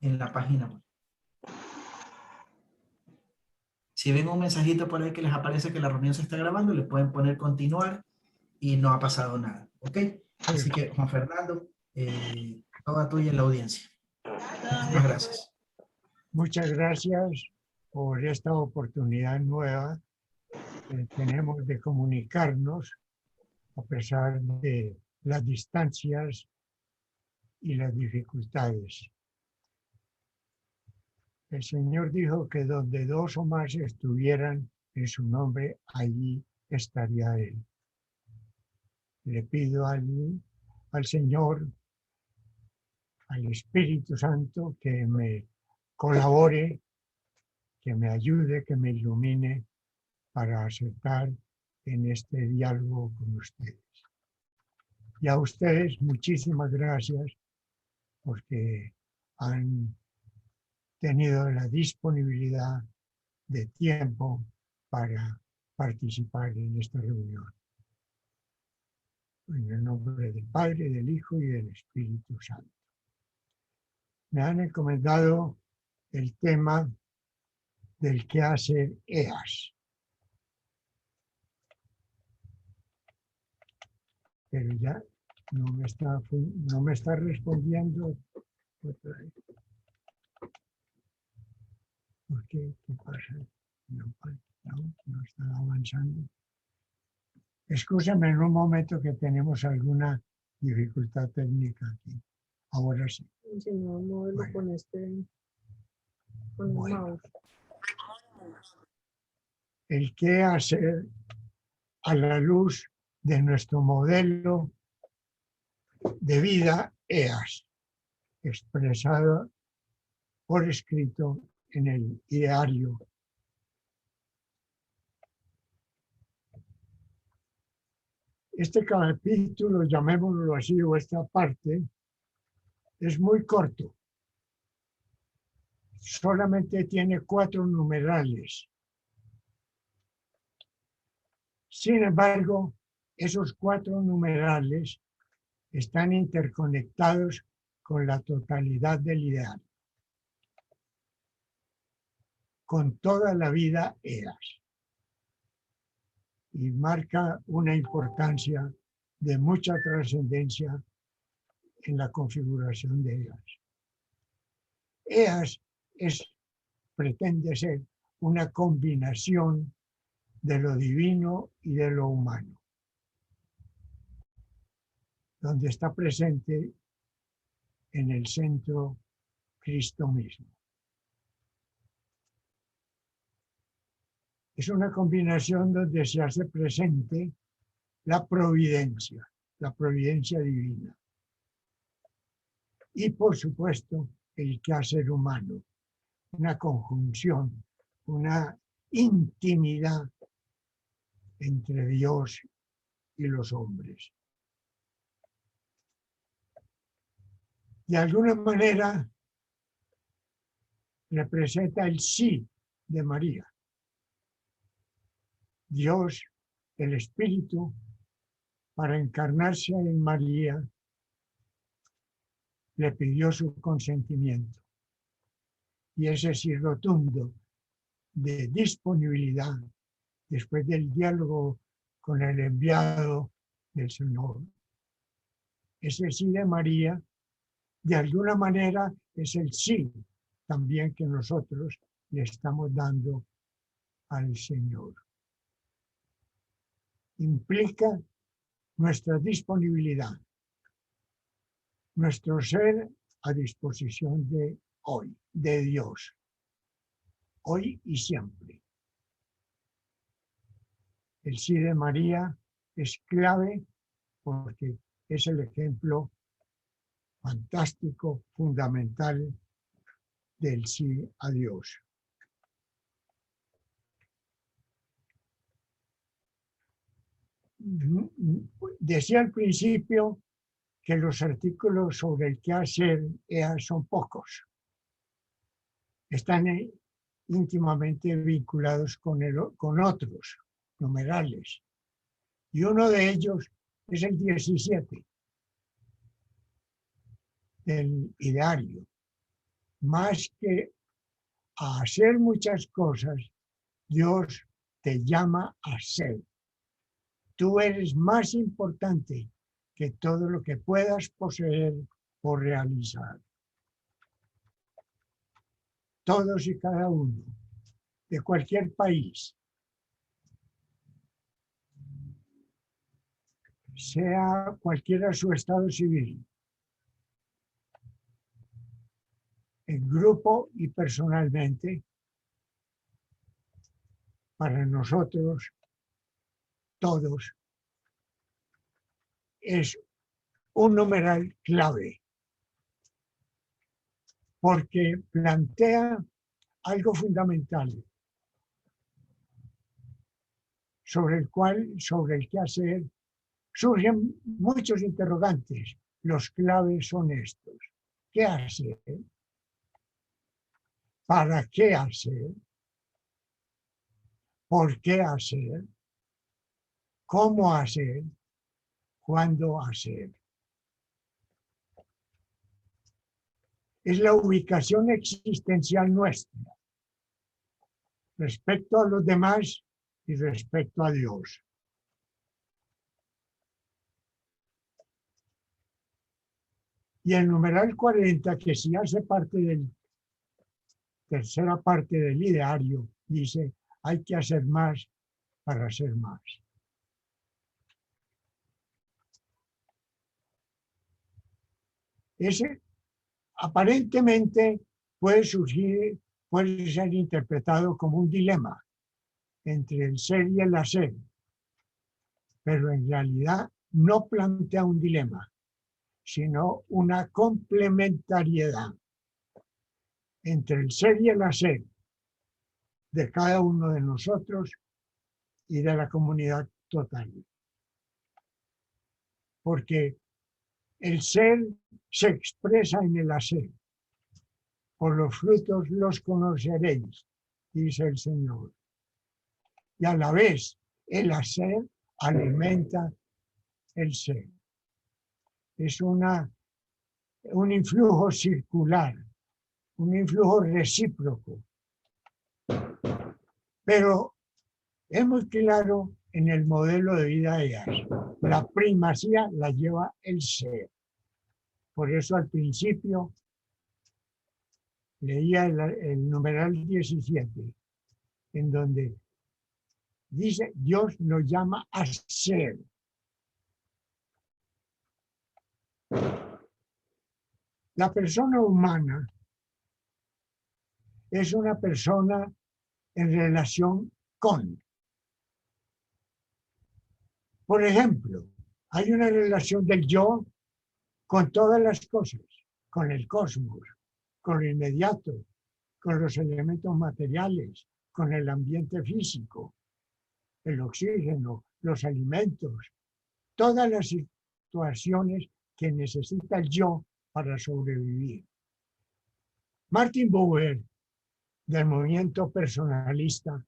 en la página web. Si ven un mensajito por ahí que les aparece que la reunión se está grabando, le pueden poner continuar y no ha pasado nada, ¿ok? Así que, Juan Fernando, toda tuya en la audiencia. Muchas gracias. Muchas gracias por esta oportunidad nueva que tenemos de comunicarnos a pesar de las distancias y las dificultades. El Señor dijo que donde dos o más estuvieran en su nombre, allí estaría Él. Le pido al Señor, al Espíritu Santo, que me colabore, que me ayude, que me ilumine para aceptar en este diálogo con ustedes. Y a ustedes muchísimas gracias porque han tenido la disponibilidad de tiempo para participar en esta reunión. En el nombre del Padre, del Hijo y del Espíritu Santo. Me han encomendado el tema del quehacer EAS. Pero ya no me está respondiendo otra vez. ¿Por qué? ¿Qué pasa? No está avanzando. Excúsame en un momento que tenemos alguna dificultad técnica aquí. Ahora sí. Si no, móvelo bueno. Con el mouse. El qué hacer a la luz de nuestro modelo de vida EAS, expresado por escrito en el diario. Este capítulo, llamémoslo así, o esta parte, es muy corto. Solamente tiene 4 numerales. Sin embargo, esos 4 numerales están interconectados con la totalidad del ideal, con toda la vida EAS. Y marca una importancia de mucha trascendencia en la configuración de EAS. EAS pretende ser una combinación de lo divino y de lo humano, donde está presente en el centro Cristo mismo. Es una combinación donde se hace presente la providencia divina. Y por supuesto, el quehacer humano, una conjunción, una intimidad entre Dios y los hombres. De alguna manera, representa el sí de María. Dios, el Espíritu, para encarnarse en María, le pidió su consentimiento. Y ese sí rotundo de disponibilidad, después del diálogo con el enviado del Señor. Ese sí de María, de alguna manera, es el sí también que nosotros le estamos dando al Señor. Implica nuestra disponibilidad, nuestro ser a disposición de hoy, de Dios, hoy y siempre. El sí de María es clave porque es el ejemplo fantástico, fundamental del sí a Dios. Decía al principio que los artículos sobre el quehacer son pocos. Están íntimamente vinculados con otros numerales. Y uno de ellos es el 17 del ideario, más que a hacer muchas cosas, Dios te llama a ser. Tú eres más importante que todo lo que puedas poseer o realizar. Todos y cada uno, de cualquier país, sea cualquiera su estado civil, en grupo y personalmente, para nosotros, todos, es un numeral clave, porque plantea algo fundamental sobre el que hacer, surgen muchos interrogantes. Los claves son estos. ¿Qué hacer? ¿Para qué hacer? ¿Por qué hacer? ¿Cómo hacer? ¿Cuándo hacer? Es la ubicación existencial nuestra respecto a los demás y respecto a Dios. Y el numeral 40, que sí hace parte del tercera parte del ideario, dice, hay que hacer más para hacer más. Ese aparentemente puede ser interpretado como un dilema entre el ser y el hacer, pero en realidad no plantea un dilema, sino una complementariedad entre el ser y el hacer de cada uno de nosotros y de la comunidad total. Porque el ser se expresa en el hacer. Por los frutos los conoceréis, dice el Señor. Y a la vez, el hacer alimenta el ser. Es un influjo circular, un influjo recíproco. Pero es muy claro en el modelo de vida de EAS. La primacía la lleva el ser. Por eso al principio leía el numeral 17, en donde dice, Dios nos llama a ser. La persona humana es una persona en relación con. Por ejemplo, hay una relación del yo con todas las cosas, con el cosmos, con lo inmediato, con los elementos materiales, con el ambiente físico, el oxígeno, los alimentos, todas las situaciones que necesita el yo para sobrevivir. Martin Buber, del movimiento personalista,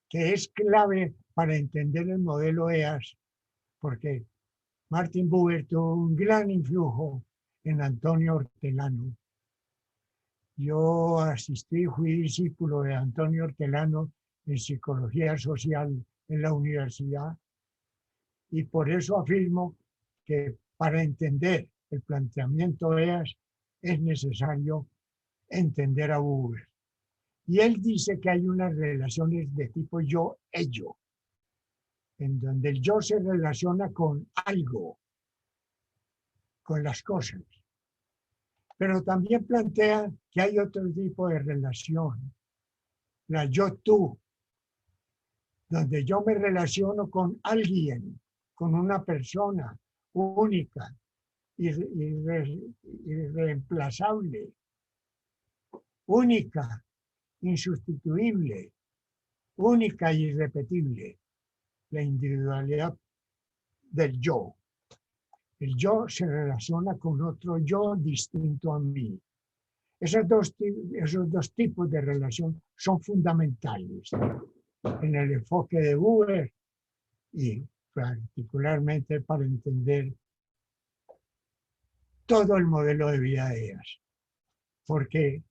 que es clave para entender el modelo EAS, porque Martin Buber tuvo un gran influjo en Antonio Hortelano. Yo fui discípulo de Antonio Hortelano en psicología social en la universidad y por eso afirmo que para entender el planteamiento EAS es necesario entender a Buber. Y él dice que hay unas relaciones de tipo yo-ello, en donde el yo se relaciona con algo, con las cosas. Pero también plantea que hay otro tipo de relación, la yo-tú, donde yo me relaciono con alguien, con una persona única, irreemplazable, única, insustituible, única y irrepetible, la individualidad del yo. El yo se relaciona con otro yo distinto a mí. Esos dos tipos de relación son fundamentales en el enfoque de Buber y particularmente para entender todo el modelo de vida de EAS. Porque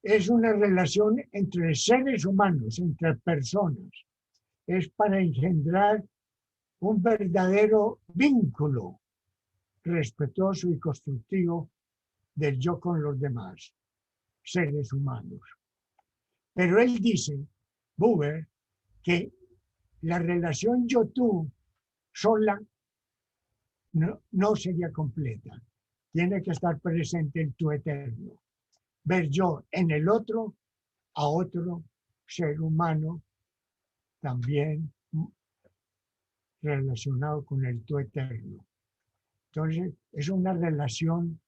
es una relación entre seres humanos, entre personas. Es para engendrar un verdadero vínculo respetuoso y constructivo del yo con los demás, seres humanos. Pero él dice, Buber, que la relación yo-tú sola no sería completa. Tiene que estar presente el tú eterno. Ver yo en el otro a otro ser humano también relacionado con el tú eterno. Entonces, es una relación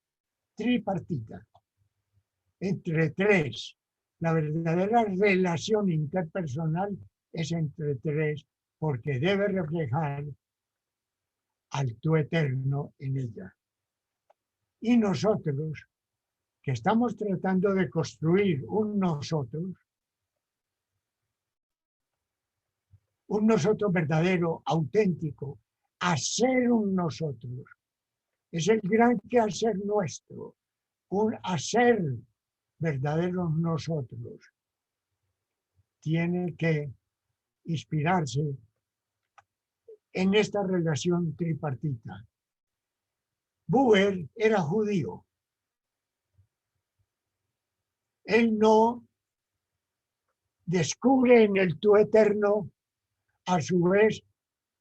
tripartita entre tres. La verdadera relación interpersonal es entre tres porque debe reflejar al tú eterno en ella. Y nosotros, que estamos tratando de construir un nosotros verdadero, auténtico, hacer un nosotros, es el gran quehacer nuestro, un hacer verdaderos nosotros. Tiene que inspirarse en esta relación tripartita. Buber era judío. Él no descubre en el tú eterno, a su vez,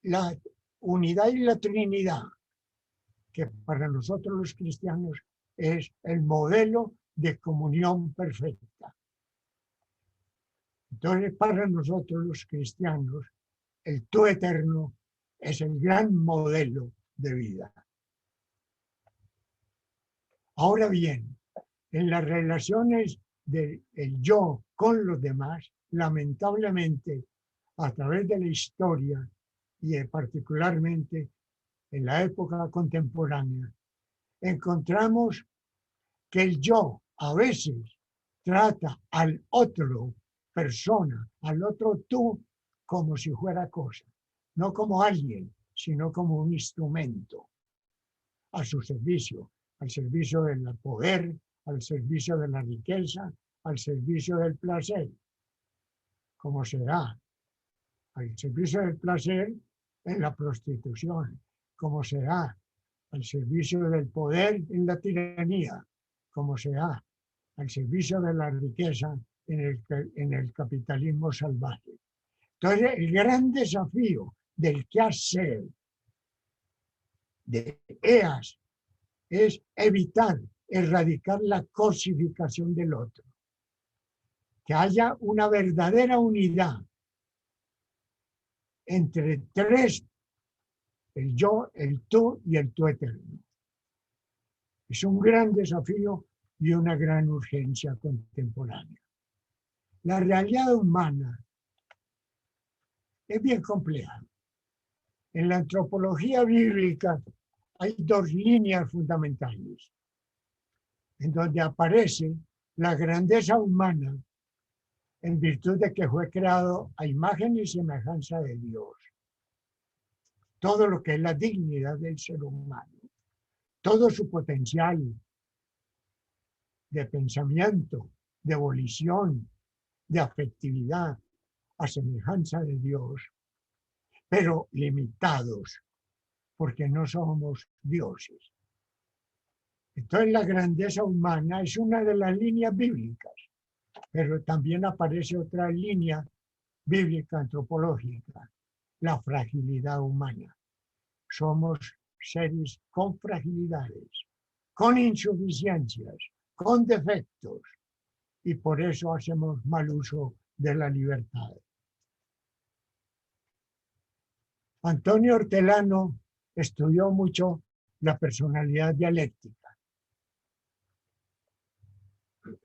la unidad y la Trinidad, que para nosotros los cristianos es el modelo de comunión perfecta. Entonces, para nosotros los cristianos, el tú eterno es el gran modelo de vida. Ahora bien, en las relaciones del yo con los demás, lamentablemente, a través de la historia y particularmente en la época contemporánea, encontramos que el yo a veces trata al otro persona, al otro tú, como si fuera cosa, no como alguien, sino como un instrumento a su servicio, al servicio del poder, al servicio de la riqueza, al servicio del placer, como se da, al servicio del placer en la prostitución, como se da, al servicio del poder en la tiranía, como se da, al servicio de la riqueza en el capitalismo salvaje. Entonces, el gran desafío del quehacer de EAS es evitar, erradicar la cosificación del otro. Que haya una verdadera unidad entre tres, el yo, el tú y el tú eterno. Es un gran desafío y una gran urgencia contemporánea. La realidad humana es bien compleja. En la antropología bíblica hay dos líneas fundamentales en donde aparece la grandeza humana en virtud de que fue creado a imagen y semejanza de Dios. Todo lo que es la dignidad del ser humano, todo su potencial de pensamiento, de volición, de afectividad, a semejanza de Dios, pero limitados, porque no somos dioses. Entonces la grandeza humana es una de las líneas bíblicas, pero también aparece otra línea bíblica antropológica, la fragilidad humana. Somos seres con fragilidades, con insuficiencias, con defectos, y por eso hacemos mal uso de la libertad. Antonio Hortelano estudió mucho la personalidad dialéctica.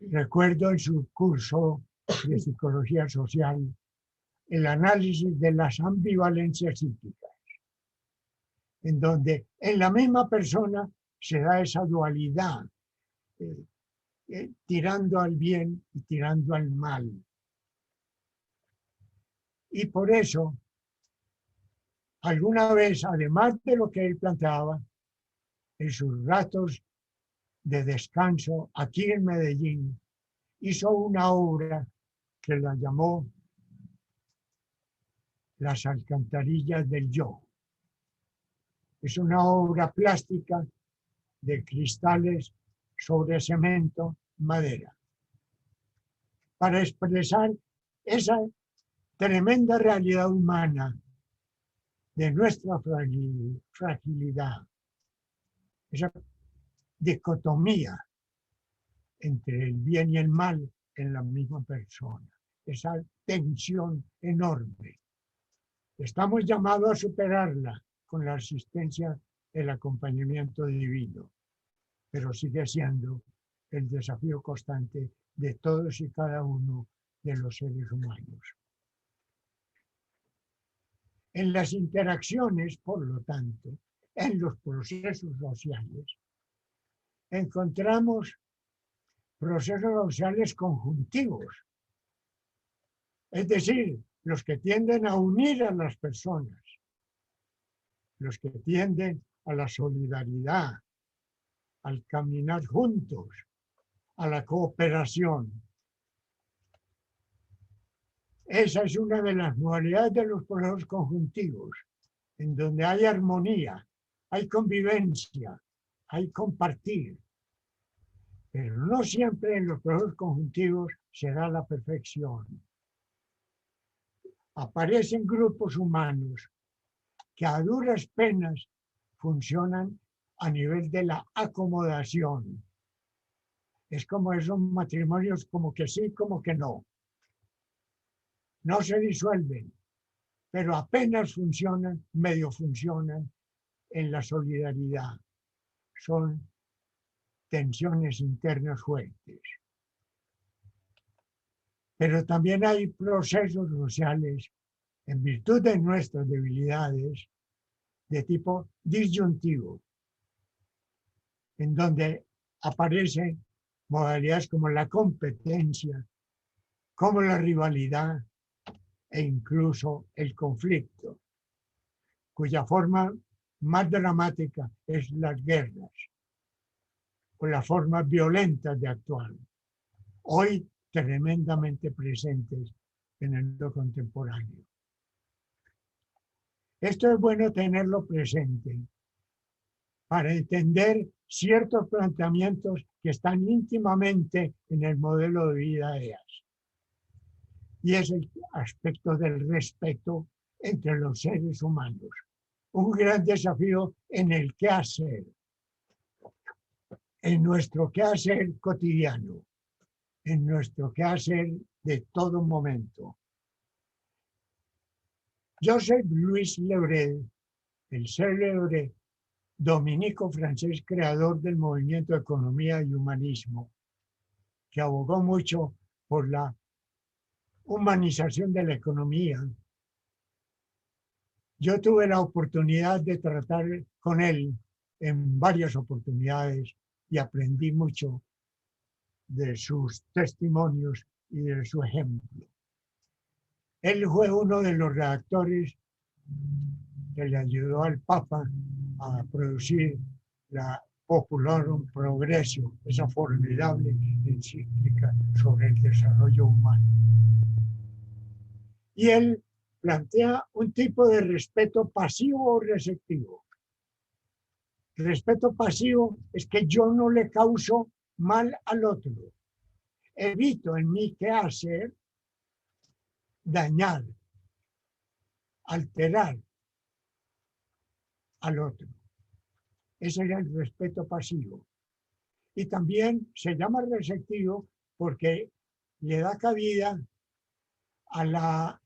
Recuerdo en su curso de psicología social el análisis de las ambivalencias psíquicas, en donde en la misma persona se da esa dualidad, tirando al bien y tirando al mal. Y por eso, alguna vez, además de lo que él planteaba, en sus ratos de descanso aquí en Medellín, hizo una obra que la llamó Las alcantarillas del yo. Es una obra plástica de cristales sobre cemento, madera, para expresar esa tremenda realidad humana de nuestra fragilidad, esa dicotomía entre el bien y el mal en la misma persona, esa tensión enorme. Estamos llamados a superarla con la asistencia, el acompañamiento divino, pero sigue siendo el desafío constante de todos y cada uno de los seres humanos. En las interacciones, por lo tanto, en los procesos sociales, encontramos procesos sociales conjuntivos, es decir, los que tienden a unir a las personas, los que tienden a la solidaridad, al caminar juntos, a la cooperación. Esa es una de las modalidades de los procesos conjuntivos, en donde hay armonía, hay convivencia, hay compartir. Pero no siempre en los procesos conjuntivos se da la perfección. Aparecen grupos humanos que a duras penas funcionan a nivel de la acomodación. Es como esos matrimonios como que sí, como que no. No se disuelven, pero apenas funcionan, medio funcionan en la solidaridad. Son tensiones internas fuertes. Pero también hay procesos sociales, en virtud de nuestras debilidades, de tipo disyuntivo, en donde aparecen modalidades como la competencia, como la rivalidad e incluso el conflicto, cuya forma más dramática es las guerras o las formas violentas de actuar, hoy tremendamente presentes en el mundo contemporáneo. Esto es bueno tenerlo presente para entender ciertos planteamientos que están íntimamente en el modelo de vida de EAS. Y es el aspecto del respeto entre los seres humanos. Un gran desafío en el quehacer, en nuestro quehacer cotidiano, en nuestro quehacer de todo momento. Joseph Louis Le Bret, el célebre dominico francés creador del movimiento de economía y humanismo, que abogó mucho por la humanización de la economía. Yo tuve la oportunidad de tratar con él en varias oportunidades y aprendí mucho de sus testimonios y de su ejemplo. Él fue uno de los redactores que le ayudó al Papa a producir la Popularum Progressio, esa formidable encíclica sobre el desarrollo humano. Y él plantea un tipo de respeto pasivo o receptivo. Respeto pasivo es que yo no le causo mal al otro. Evito en mi quehacer dañar, alterar al otro. Ese es el respeto pasivo. Y también se llama receptivo porque le da cabida a la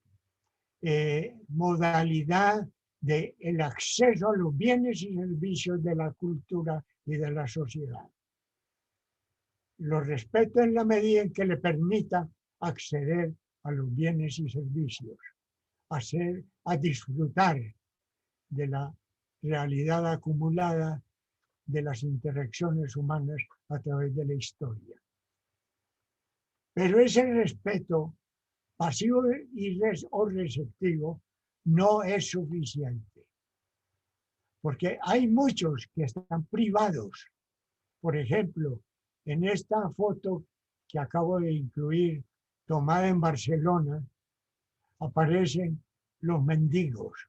modalidad del acceso a los bienes y servicios de la cultura y de la sociedad. Lo respeto en la medida en que le permita acceder a los bienes y servicios, a disfrutar de la realidad acumulada de las interacciones humanas a través de la historia. Pero ese respeto pasivo o receptivo no es suficiente, porque hay muchos que están privados. Por ejemplo, en esta foto que acabo de incluir, tomada en Barcelona, aparecen los mendigos,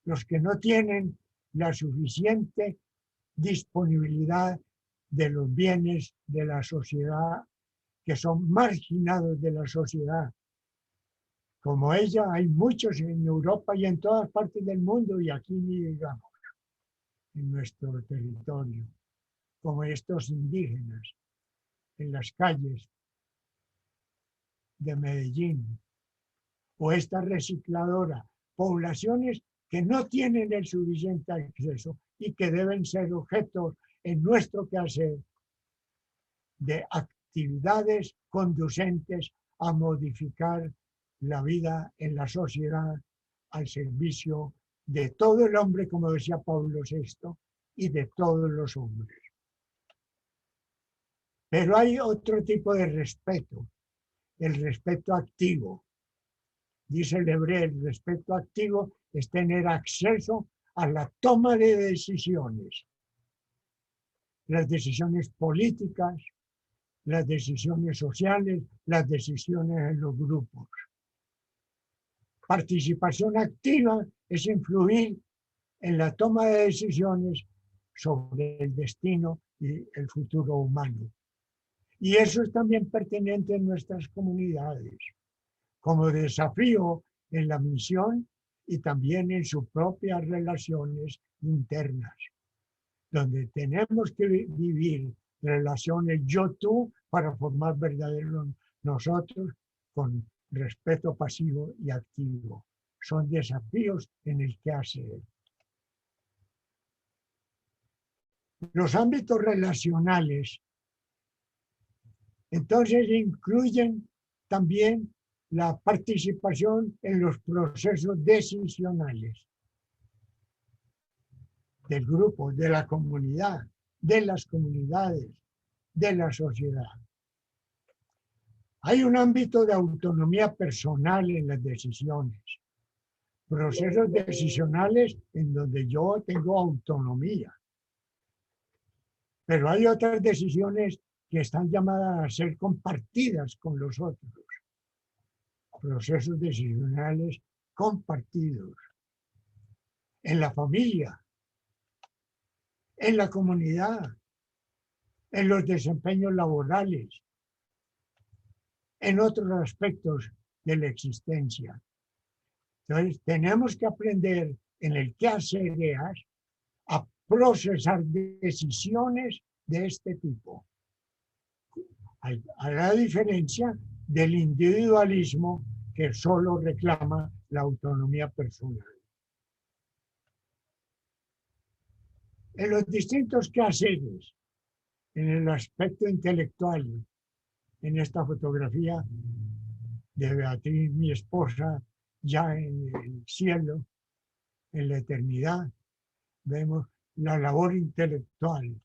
los que no tienen la suficiente disponibilidad de los bienes de la sociedad, que son marginados de la sociedad. Como ella, hay muchos en Europa y en todas partes del mundo, y aquí ni digamos, en nuestro territorio, como estos indígenas en las calles de Medellín, o esta recicladora, poblaciones que no tienen el suficiente acceso y que deben ser objeto en nuestro quehacer de actividades conducentes a modificar la vida en la sociedad al servicio de todo el hombre, como decía Pablo VI, y de todos los hombres. Pero hay otro tipo de respeto, el respeto activo. Dice Lebré, el respeto activo es tener acceso a la toma de decisiones, las decisiones políticas, las decisiones sociales, las decisiones en los grupos. Participación activa es influir en la toma de decisiones sobre el destino y el futuro humano. Y eso es también pertinente en nuestras comunidades, como desafío en la misión y también en sus propias relaciones internas, donde tenemos que vivir relaciones yo-tú para formar verdaderos nosotros con respeto pasivo y activo. Son desafíos en el quehacer. Los ámbitos relacionales, entonces, incluyen también la participación en los procesos decisionales del grupo, de la comunidad, de las comunidades, de la sociedad. Hay un ámbito de autonomía personal en las decisiones, procesos decisionales en donde yo tengo autonomía. Pero hay otras decisiones que están llamadas a ser compartidas con los otros. Procesos decisionales compartidos. En la familia, en la comunidad, en los desempeños laborales, en otros aspectos de la existencia. Entonces, tenemos que aprender en el quehacer a procesar decisiones de este tipo. A la diferencia del individualismo que solo reclama la autonomía personal. En los distintos quehaceres, en el aspecto intelectual, en esta fotografía de Beatriz, mi esposa, ya en el cielo, en la eternidad, vemos la labor intelectual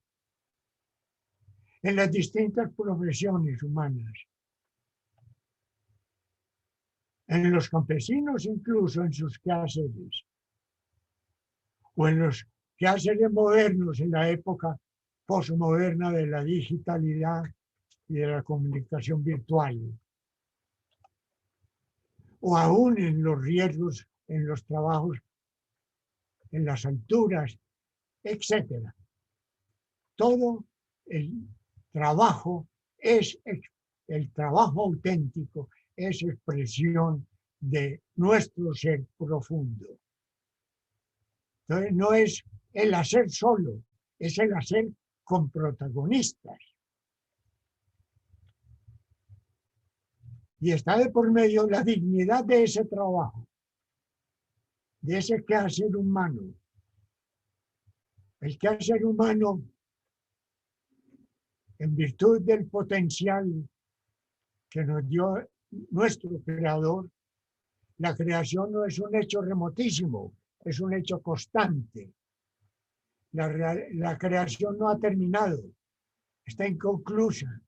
en las distintas profesiones humanas. En los campesinos, incluso en sus quehaceres, o en los quehaceres modernos en la época posmoderna de la digitalidad y de la comunicación virtual, o aún en los riesgos, en los trabajos, en las alturas, etc. Todo el trabajo el trabajo auténtico, es expresión de nuestro ser profundo. Entonces no es el hacer solo, es el hacer con protagonistas. Y está de por medio la dignidad de ese trabajo, de ese quehacer humano. El quehacer humano, en virtud del potencial que nos dio nuestro creador, la creación no es un hecho remotísimo, es un hecho constante. La creación no ha terminado, está inconclusa.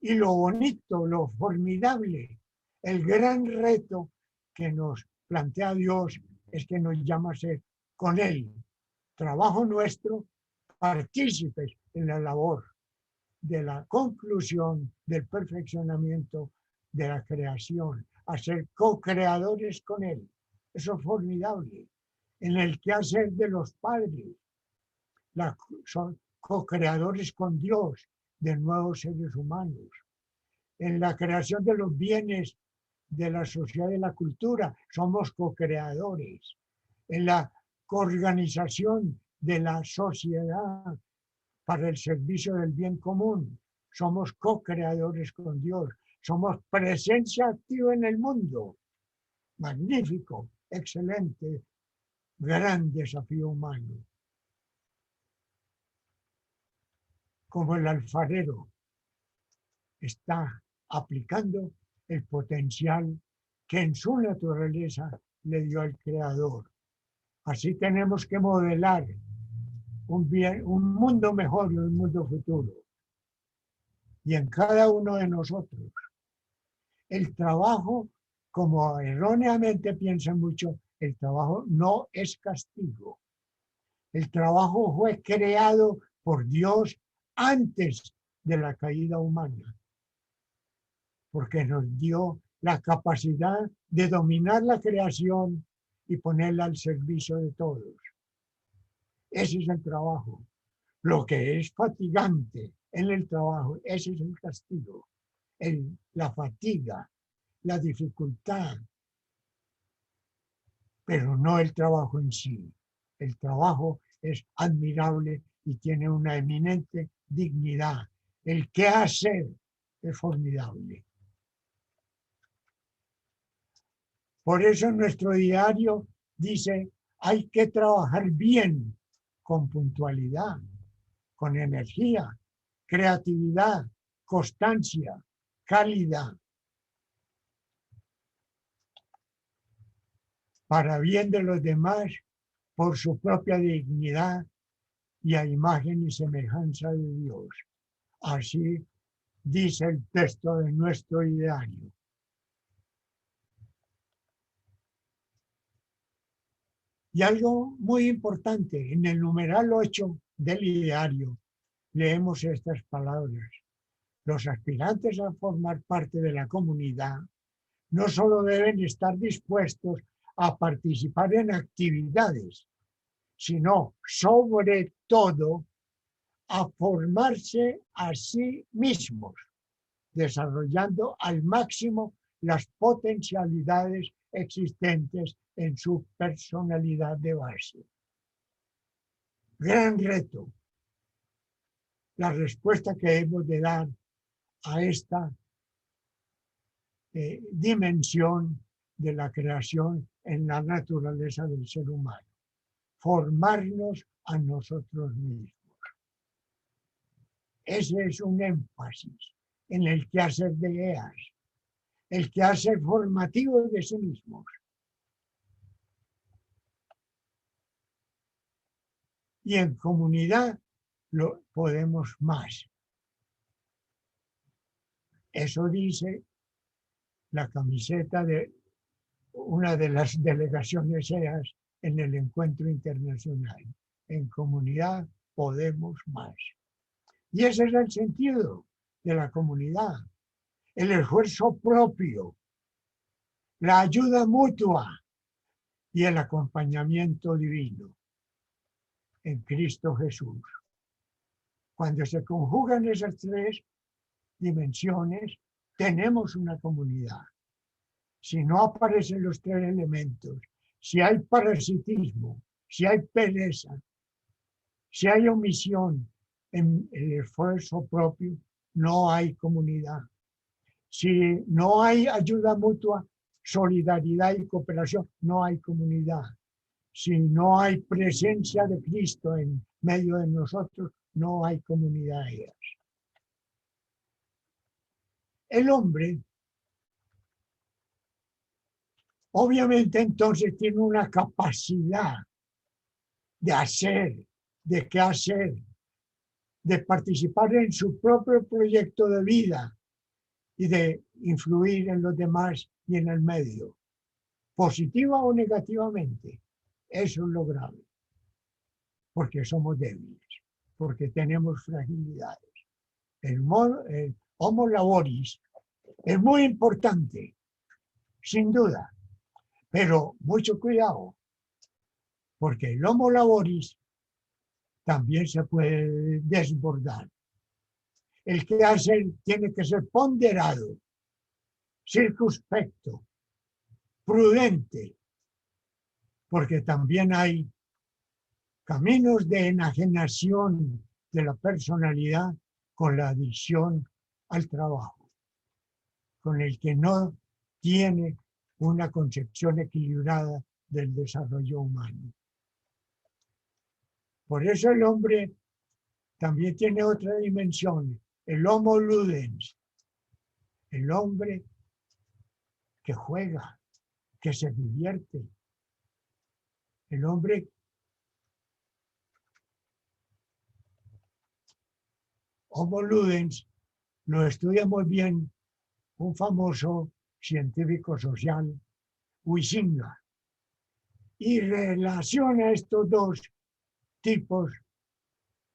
Y lo bonito, lo formidable, el gran reto que nos plantea Dios es que nos llama a ser con Él, trabajo nuestro, partícipes en la labor. de la conclusión del perfeccionamiento de la creación, a ser co-creadores con Él. Eso es formidable. En el quehacer de los padres, son co-creadores con Dios de nuevos seres humanos. En la creación de los bienes de la sociedad y la cultura, somos co-creadores. En la coorganización de la sociedad para el servicio del bien común, somos co-creadores con Dios. Somos presencia activa en el mundo. Magnífico, excelente, gran desafío humano. Como el alfarero está aplicando el potencial que en su naturaleza le dio al Creador. Así tenemos que modelar un mundo mejor y un mundo futuro. Y en cada uno de nosotros, el trabajo, como erróneamente piensan mucho, el trabajo no es castigo. El trabajo fue creado por Dios antes de la caída humana, porque nos dio la capacidad de dominar la creación y ponerla al servicio de todos. Ese es el trabajo. Lo que es fatigante en el trabajo, ese es el castigo, la fatiga, la dificultad, pero no el trabajo en sí. El trabajo es admirable y tiene una eminente dignidad. El qué hacer es formidable. Por eso en nuestro diario dice, hay que trabajar bien, con puntualidad, con energía, creatividad, constancia, calidad, para bien de los demás, por su propia dignidad y a imagen y semejanza de Dios. Así dice el texto de nuestro ideario. Y algo muy importante, en el numeral 8 del ideario, leemos estas palabras. Los aspirantes a formar parte de la comunidad no solo deben estar dispuestos a participar en actividades, sino sobre todo a formarse a sí mismos, desarrollando al máximo las potencialidades existentes en su personalidad de base. Gran reto. La respuesta que hemos de dar a esta dimensión de la creación en la naturaleza del ser humano. Formarnos a nosotros mismos. Ese es un énfasis en el quehacer de EAS, el quehacer formativo de sí mismos. Y en comunidad lo podemos más. Eso dice la camiseta de una de las delegaciones EAS en el encuentro internacional. En comunidad podemos más. Y ese es el sentido de la comunidad. El esfuerzo propio, la ayuda mutua y el acompañamiento divino en Cristo Jesús. Cuando se conjugan esas tres dimensiones, tenemos una comunidad. Si no aparecen los tres elementos, si hay parasitismo, si hay pereza, si hay omisión en el esfuerzo propio, no hay comunidad. Si no hay ayuda mutua, solidaridad y cooperación, no hay comunidad. Si no hay presencia de Cristo en medio de nosotros, no hay comunidad. El hombre, obviamente, entonces tiene una capacidad de hacer, de qué hacer, de participar en su propio proyecto de vida y de influir en los demás y en el medio, positiva o negativamente. Eso es lo grave, porque somos débiles, porque tenemos fragilidades. el homo laboris es muy importante, sin duda, pero mucho cuidado, porque el homo laboris también se puede desbordar. El quehacer tiene que ser ponderado, circunspecto, prudente, porque también hay caminos de enajenación de la personalidad con la adicción al trabajo, con el que no tiene una concepción equilibrada del desarrollo humano. Por eso el hombre también tiene otra dimensión, el homo ludens, el hombre que juega, que se divierte, el hombre homo ludens lo estudia muy bien un famoso científico social, Huizinga, y relaciona estos dos tipos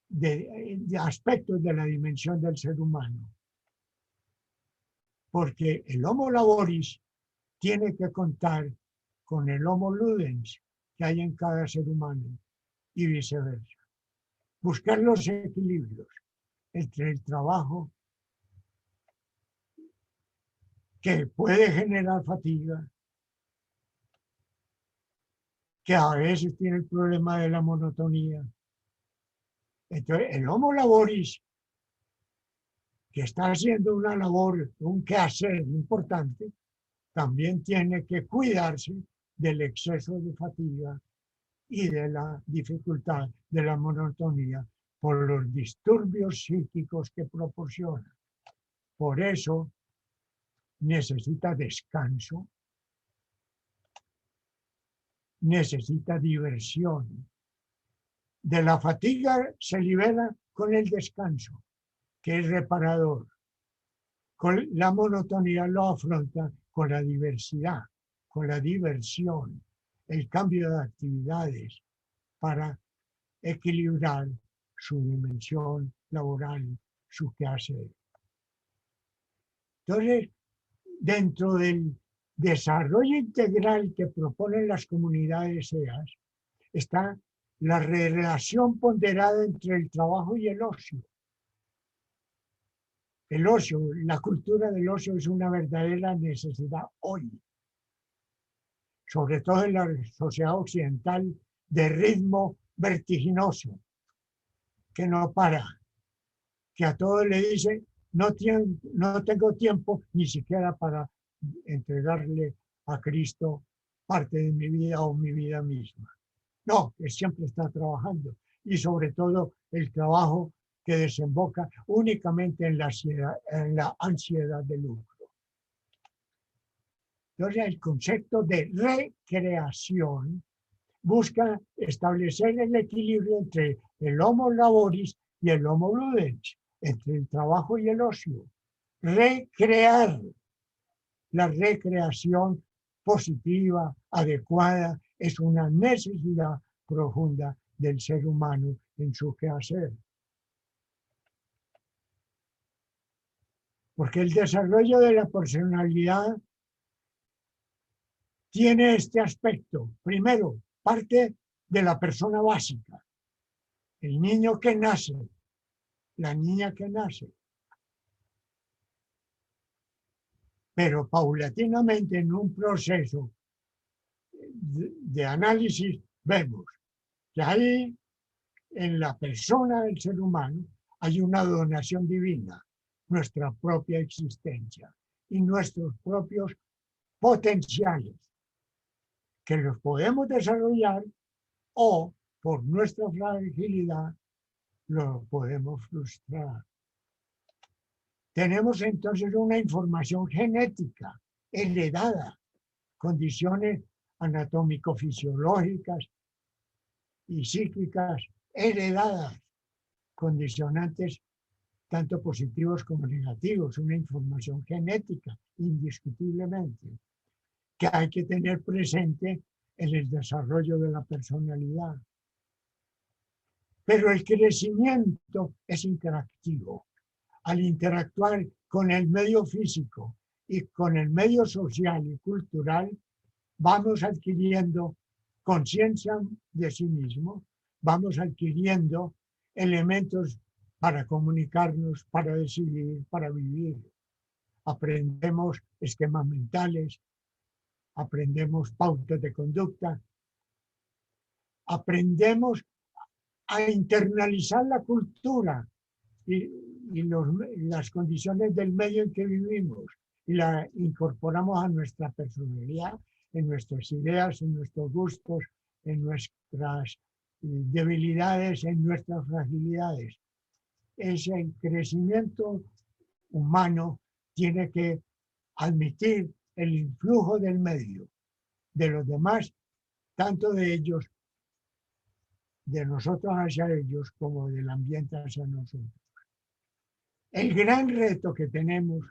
de aspectos de la dimensión del ser humano. Porque el homo laboris tiene que contar con el homo ludens que hay en cada ser humano y viceversa. Buscar los equilibrios entre el trabajo que puede generar fatiga, que a veces tiene el problema de la monotonía. Entonces, el homo laboris, que está haciendo una labor, un quehacer importante, también tiene que cuidarse del exceso de fatiga y de la dificultad de la monotonía por los disturbios psíquicos que proporciona. Por eso necesita descanso, necesita diversión. De la fatiga se libera con el descanso, que es reparador. Con la monotonía lo afronta con la diversidad, con la diversión, el cambio de actividades para equilibrar su dimensión laboral, su quehacer. Entonces, dentro del desarrollo integral que proponen las comunidades EAS, está la relación ponderada entre el trabajo y el ocio. El ocio, la cultura del ocio es una verdadera necesidad hoy, sobre todo en la sociedad occidental de ritmo vertiginoso, que no para, que a todos le dice, no tengo tiempo ni siquiera para entregarle a Cristo parte de mi vida o mi vida misma. No, que siempre está trabajando y sobre todo el trabajo que desemboca únicamente en la ansiedad de lucro. Entonces el concepto de recreación busca establecer el equilibrio entre el homo laboris y el homo ludens, entre el trabajo y el ocio. Recrear, la recreación positiva, adecuada, es una necesidad profunda del ser humano en su quehacer. Porque el desarrollo de la personalidad tiene este aspecto. Primero, parte de la persona básica, el niño que nace, la niña que nace. Pero paulatinamente en un proceso de análisis vemos que ahí en la persona del ser humano hay una donación divina, nuestra propia existencia y nuestros propios potenciales que los podemos desarrollar o por nuestra fragilidad los podemos frustrar. Tenemos entonces una información genética heredada, condiciones anatómico-fisiológicas y psíquicas heredadas, condicionantes tanto positivos como negativos, una información genética, indiscutiblemente, que hay que tener presente en el desarrollo de la personalidad. Pero el crecimiento es interactivo. al interactuar con el medio físico y con el medio social y cultural, vamos adquiriendo conciencia de sí mismo, vamos adquiriendo elementos para comunicarnos, para decidir, para vivir. Aprendemos esquemas mentales, aprendemos pautas de conducta, aprendemos a internalizar la cultura y las condiciones del medio en que vivimos y la incorporamos a nuestra personalidad, en nuestras ideas, en nuestros gustos, en nuestras debilidades, en nuestras fragilidades. Ese crecimiento humano tiene que admitir el influjo del medio, de los demás, tanto de ellos, de nosotros hacia ellos, como del ambiente hacia nosotros. El gran reto que tenemos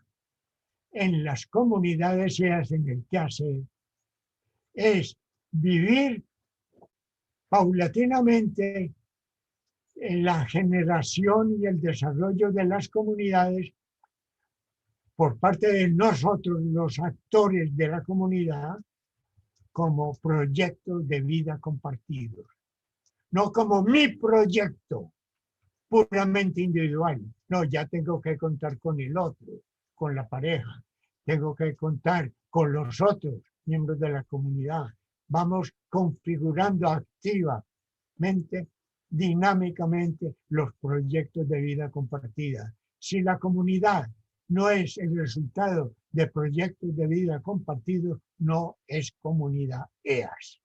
en las comunidades y en el quehacer es vivir paulatinamente en la generación y el desarrollo de las comunidades por parte de nosotros, los actores de la comunidad, como proyectos de vida compartidos, no como mi proyecto puramente individual. No, ya tengo que contar con el otro, con la pareja, tengo que contar con los otros miembros de la comunidad. Vamos configurando activamente, dinámicamente, los proyectos de vida compartida. Si la comunidad no es el resultado de proyectos de vida compartidos, no es comunidad EAS.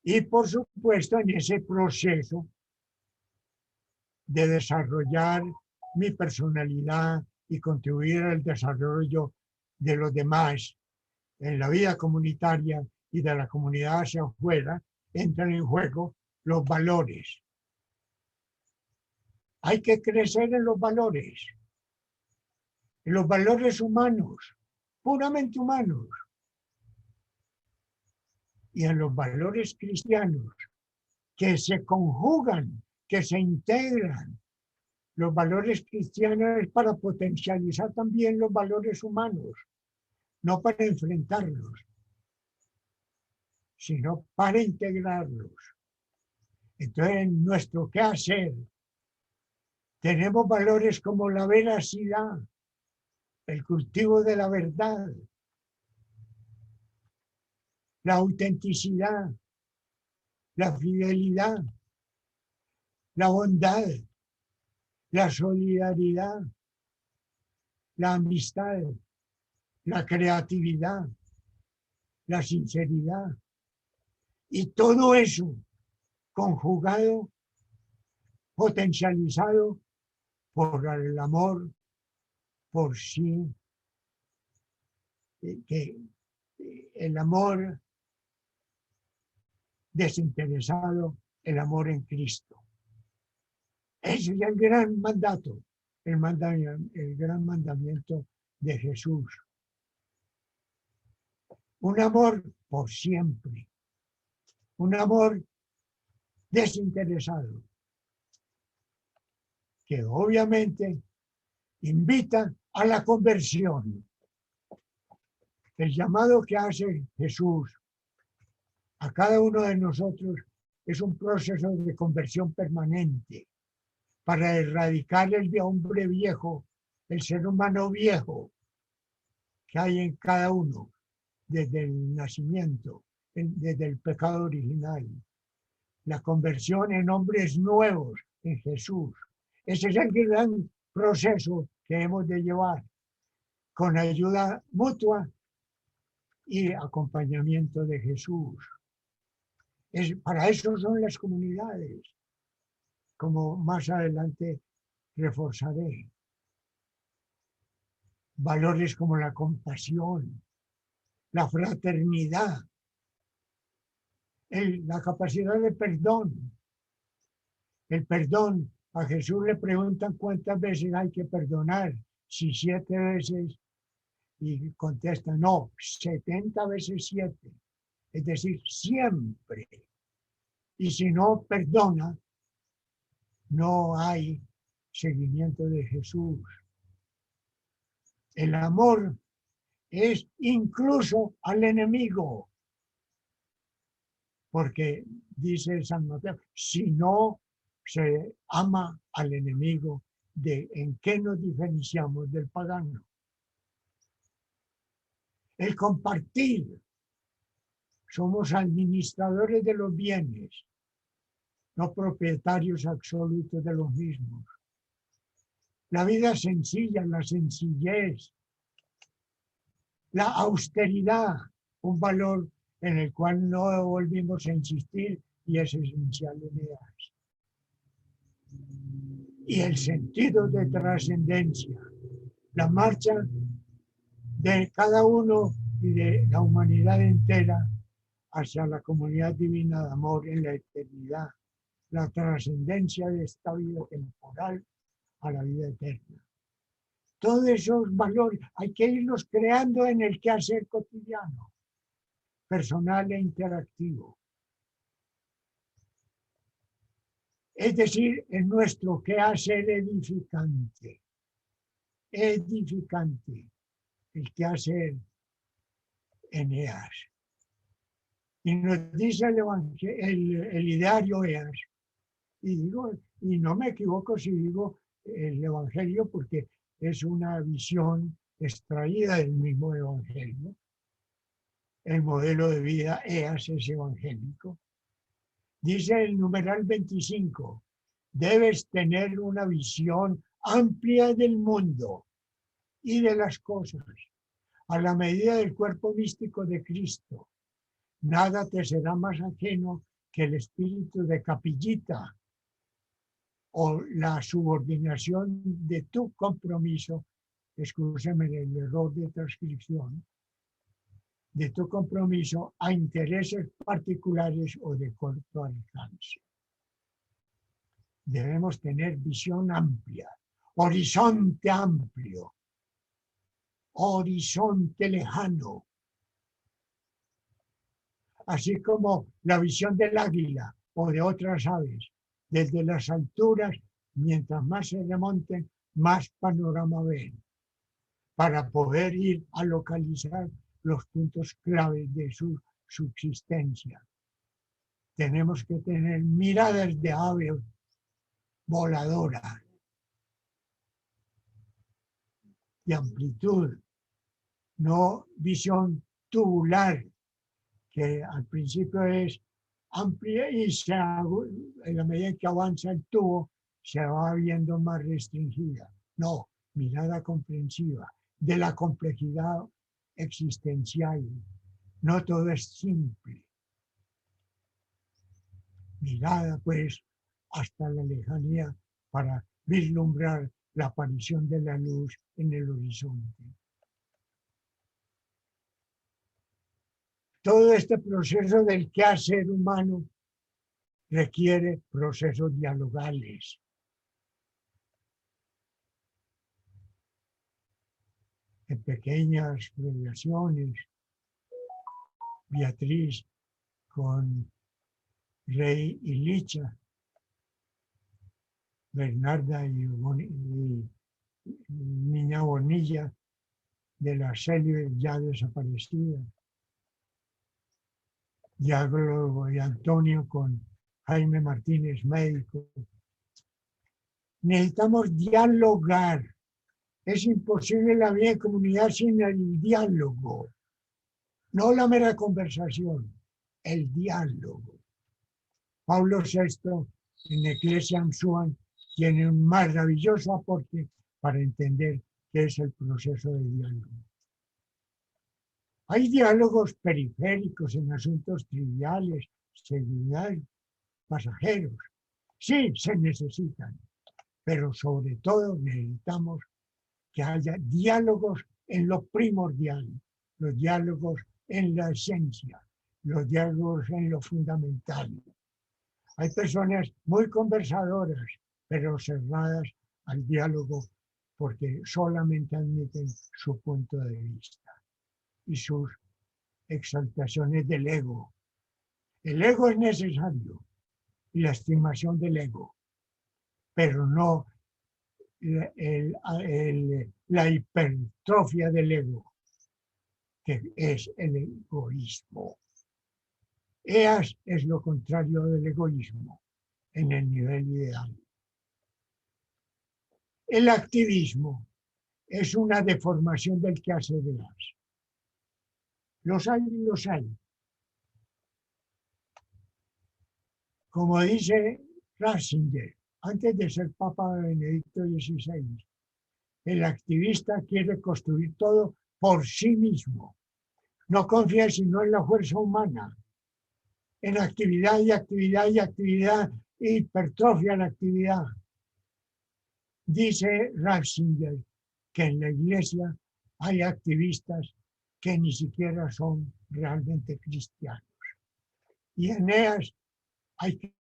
Y por supuesto, en ese proceso de desarrollar mi personalidad y contribuir al desarrollo de los demás en la vida comunitaria y de la comunidad hacia afuera, entran en juego los valores. Hay que crecer en los valores humanos, puramente humanos, y en los valores cristianos, que se conjugan, que se integran. Los valores cristianos para potencializar también los valores humanos, no para enfrentarlos, sino para integrarlos. Entonces, en nuestro quehacer, tenemos valores como la veracidad, el cultivo de la verdad, la autenticidad, la fidelidad, la bondad, la solidaridad, la amistad, la creatividad, la sinceridad. Y todo eso conjugado, potencializado por el amor por sí, el amor desinteresado, el amor en Cristo. Ese es el gran mandato, el gran mandamiento de Jesús. Un amor por siempre, un amor desinteresado, que obviamente invita a la conversión. El llamado que hace Jesús a cada uno de nosotros es un proceso de conversión permanente para erradicar el hombre viejo, el ser humano viejo que hay en cada uno desde el nacimiento, desde el pecado original. La conversión en hombres nuevos en Jesús. Ese es el gran proceso que hemos de llevar con ayuda mutua y acompañamiento de Jesús. Para eso son las comunidades, como más adelante reforzaré. Valores como la compasión, la fraternidad, la capacidad de perdón. El perdón, a Jesús le preguntan cuántas veces hay que perdonar, si 7 veces, y contesta, no, 70 veces 7, es decir, siempre. Y si no perdona, no hay seguimiento de Jesús. El amor es incluso al enemigo, porque dice San Mateo, si no se ama al enemigo, ¿en qué nos diferenciamos del pagano? El compartir. Somos administradores de los bienes, no propietarios absolutos de los mismos. La vida sencilla, la sencillez, la austeridad, un valor en el cual no volvimos a insistir y es esencial en ellas. Y el sentido de trascendencia, la marcha de cada uno y de la humanidad entera hacia la comunidad divina de amor en la eternidad, la trascendencia de esta vida temporal a la vida eterna. Todos esos valores hay que irlos creando en el quehacer cotidiano, personal e interactivo. Es decir, en nuestro quehacer edificante. Edificante, el quehacer Eneas. Y nos dice el ideario Eas, y no me equivoco si digo el Evangelio porque es una visión extraída del mismo Evangelio. El modelo de vida Eas es evangélico. Dice el numeral 25, debes tener una visión amplia del mundo y de las cosas, a la medida del cuerpo místico de Cristo. Nada te será más ajeno que el espíritu de capillita o la subordinación de tu compromiso, excúseme el error de transcripción, de tu compromiso a intereses particulares o de corto alcance. Debemos tener visión amplia, horizonte amplio, horizonte lejano. Así como la visión del águila o de otras aves, desde las alturas, mientras más se remonten, más panorama ven, para poder ir a localizar los puntos claves de su subsistencia. Tenemos que tener miradas de ave voladora, de amplitud, no visión tubular, que al principio es amplia y en la medida que avanza el tubo se va viendo más restringida. No, mirada comprensiva de la complejidad existencial. No todo es simple. Mirada pues hasta la lejanía para vislumbrar la aparición de la luz en el horizonte. Todo este proceso del quehacer humano requiere procesos dialogales. En pequeñas relaciones, Beatriz con Rey y Licha, Bernarda y Niña Bonilla de la serie ya desaparecida, Diálogo y Antonio con Jaime Martínez, médico. Necesitamos dialogar. Es imposible la vida en comunidad sin el diálogo. No la mera conversación, el diálogo. Pablo VI en Ecclesiam Suam tiene un maravilloso aporte para entender qué es el proceso de diálogo. Hay diálogos periféricos en asuntos triviales, secundarios, pasajeros. Sí, se necesitan, pero sobre todo necesitamos que haya diálogos en lo primordial, los diálogos en la esencia, los diálogos en lo fundamental. Hay personas muy conversadoras, pero cerradas al diálogo porque solamente admiten su punto de vista y sus exaltaciones del ego. El ego es necesario y la estimación del ego. pero no la hipertrofia del ego, que es el egoísmo. EAS es lo contrario del egoísmo en el nivel ideal. El activismo es una deformación del quehacer de EAS. Los hay y los hay. Como dice Ratzinger, antes de ser Papa Benedicto XVI, el activista quiere construir todo por sí mismo. No confía sino en la fuerza humana, en actividad y actividad y actividad, hipertrofia la actividad. Dice Ratzinger que en la iglesia hay activistas que ni siquiera son realmente cristianos. Y en EAS hay que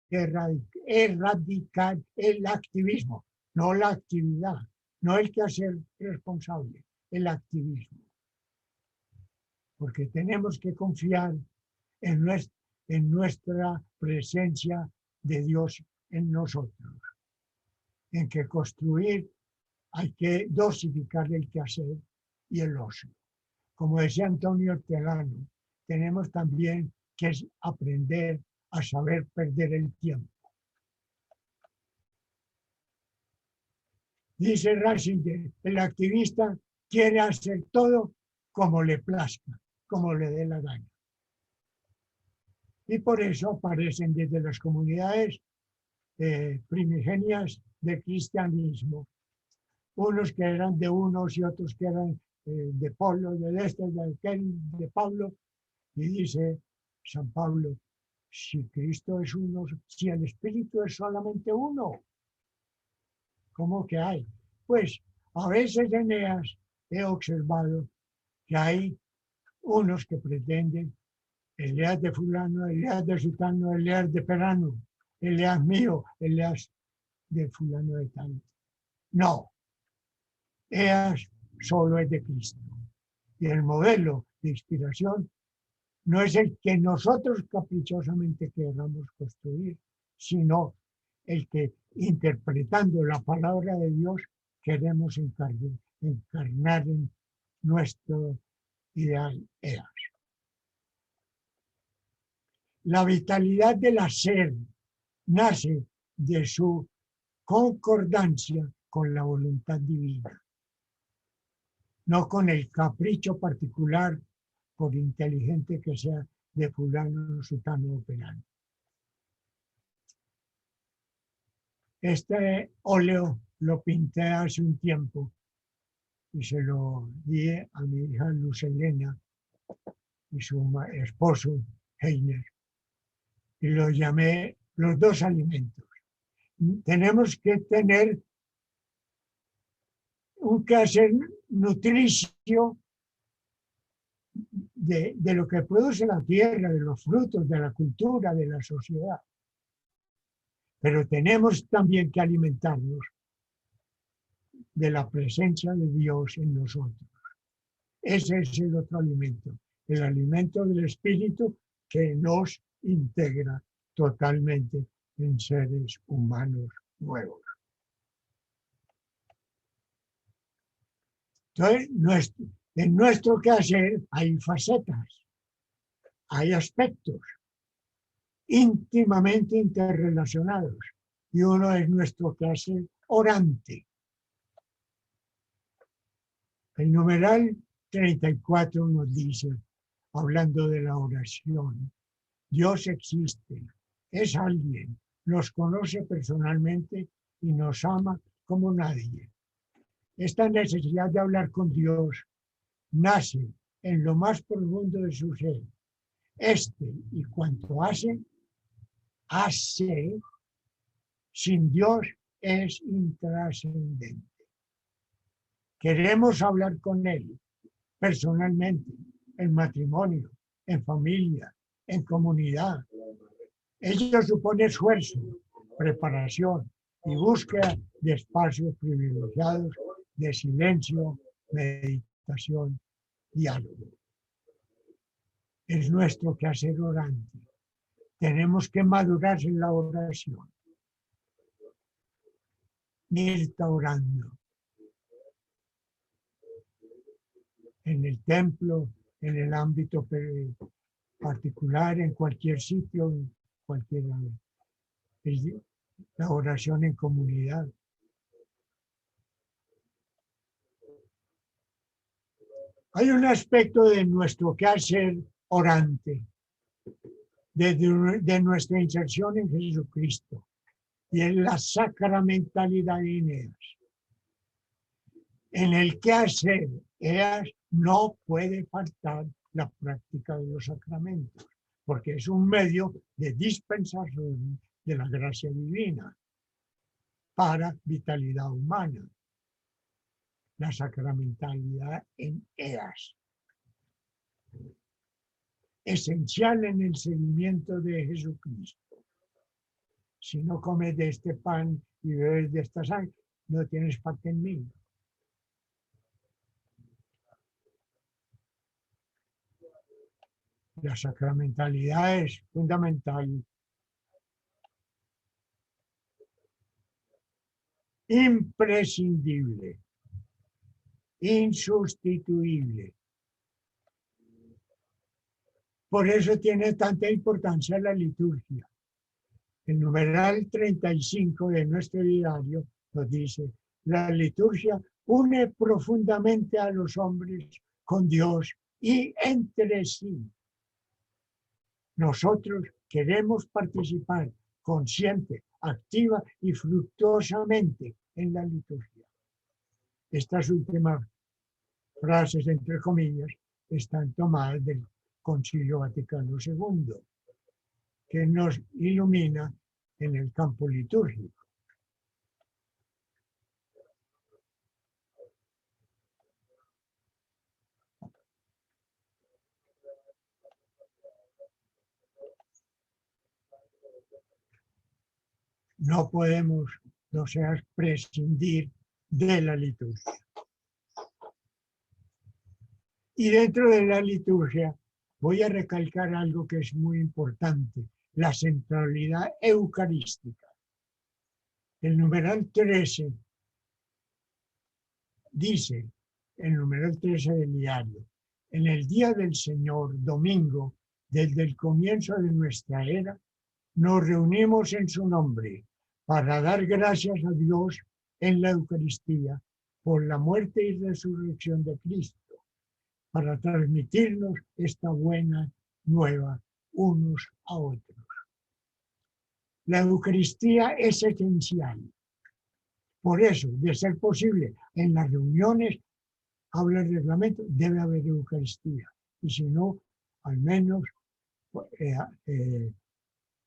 erradicar el activismo, no la actividad, no el quehacer responsable, el activismo. Porque tenemos que confiar en nuestra presencia de Dios en nosotros, en que construir hay que dosificar el quehacer y el ocio. Como decía Antonio Ortegano, tenemos también que aprender a saber perder el tiempo. Dice Ratzinger, el activista quiere hacer todo como le plazca, como le dé la gana. Y por eso aparecen desde las comunidades primigenias del cristianismo, unos que eran de unos y otros que eran de Pablo, de este, de aquel, de Pablo, y dice San Pablo, si Cristo es uno, si el Espíritu es solamente uno, ¿cómo que hay? Pues a veces en EAS he observado que hay unos que pretenden el EAS de fulano, el EAS de sutano, el EAS de perano, el EAS mío, el EAS de fulano de tal. No, EAS solo es de Cristo. Y el modelo de inspiración no es el que nosotros caprichosamente queramos construir, sino el que, interpretando la palabra de Dios, queremos encarnar en nuestro ideal EAS. La vitalidad del hacer nace de su concordancia con la voluntad divina, no con el capricho particular, por inteligente que sea, de fulano, sutano o perano. Este óleo lo pinté hace un tiempo y se lo di a mi hija Luz Helena y su esposo Heiner, y lo llamé los dos alimentos. Tenemos que tener un quehacer nutricio de lo que produce la tierra, de los frutos, de la cultura, de la sociedad. Pero tenemos también que alimentarnos de la presencia de Dios en nosotros. Ese es el otro alimento, el alimento del Espíritu que nos integra totalmente en seres humanos nuevos. Entonces, en nuestro quehacer hay facetas, hay aspectos íntimamente interrelacionados, y uno es nuestro quehacer orante. El numeral 34 nos dice, hablando de la oración, Dios existe, es alguien, nos conoce personalmente y nos ama como nadie. Esta necesidad de hablar con Dios nace en lo más profundo de su ser. Y cuanto hace, sin Dios es intrascendente. Queremos hablar con Él personalmente, en matrimonio, en familia, en comunidad. Ello supone esfuerzo, preparación y búsqueda de espacios privilegiados de silencio, meditación, diálogo. Es nuestro quehacer orante. Tenemos que madurar en la oración. Mirta orando. En el templo, en el ámbito particular, en cualquier sitio, en cualquier la oración en comunidad. Hay un aspecto de nuestro quehacer orante, de nuestra inserción en Jesucristo, y en la sacramentalidad de Eneas. En el quehacer Eneas no puede faltar la práctica de los sacramentos, porque es un medio de dispensación de la gracia divina para vitalidad humana. La sacramentalidad en Eneas. Esencial en el seguimiento de Jesucristo. Si no comes de este pan y bebes de esta sangre, no tienes parte en mí. La sacramentalidad es fundamental. Imprescindible. Insustituible. Por eso tiene tanta importancia la liturgia. El numeral 35 de nuestro diario nos dice: la liturgia une profundamente a los hombres con Dios y entre sí. Nosotros queremos participar consciente, activa y fructuosamente en la liturgia. Estas últimas frases, entre comillas, están tomadas del Concilio Vaticano II, que nos ilumina en el campo litúrgico. No podemos, no sea, prescindir de la liturgia. Y dentro de la liturgia voy a recalcar algo que es muy importante: la centralidad eucarística. El numeral 13 dice, el numeral 13 del diario: en el día del Señor, domingo, desde el comienzo de nuestra era, nos reunimos en su nombre para dar gracias a Dios en la Eucaristía por la muerte y resurrección de Cristo, para transmitirnos esta buena nueva unos a otros. La Eucaristía es esencial. Por eso, de ser posible, en las reuniones, habla el reglamento, debe haber Eucaristía. Y si no, al menos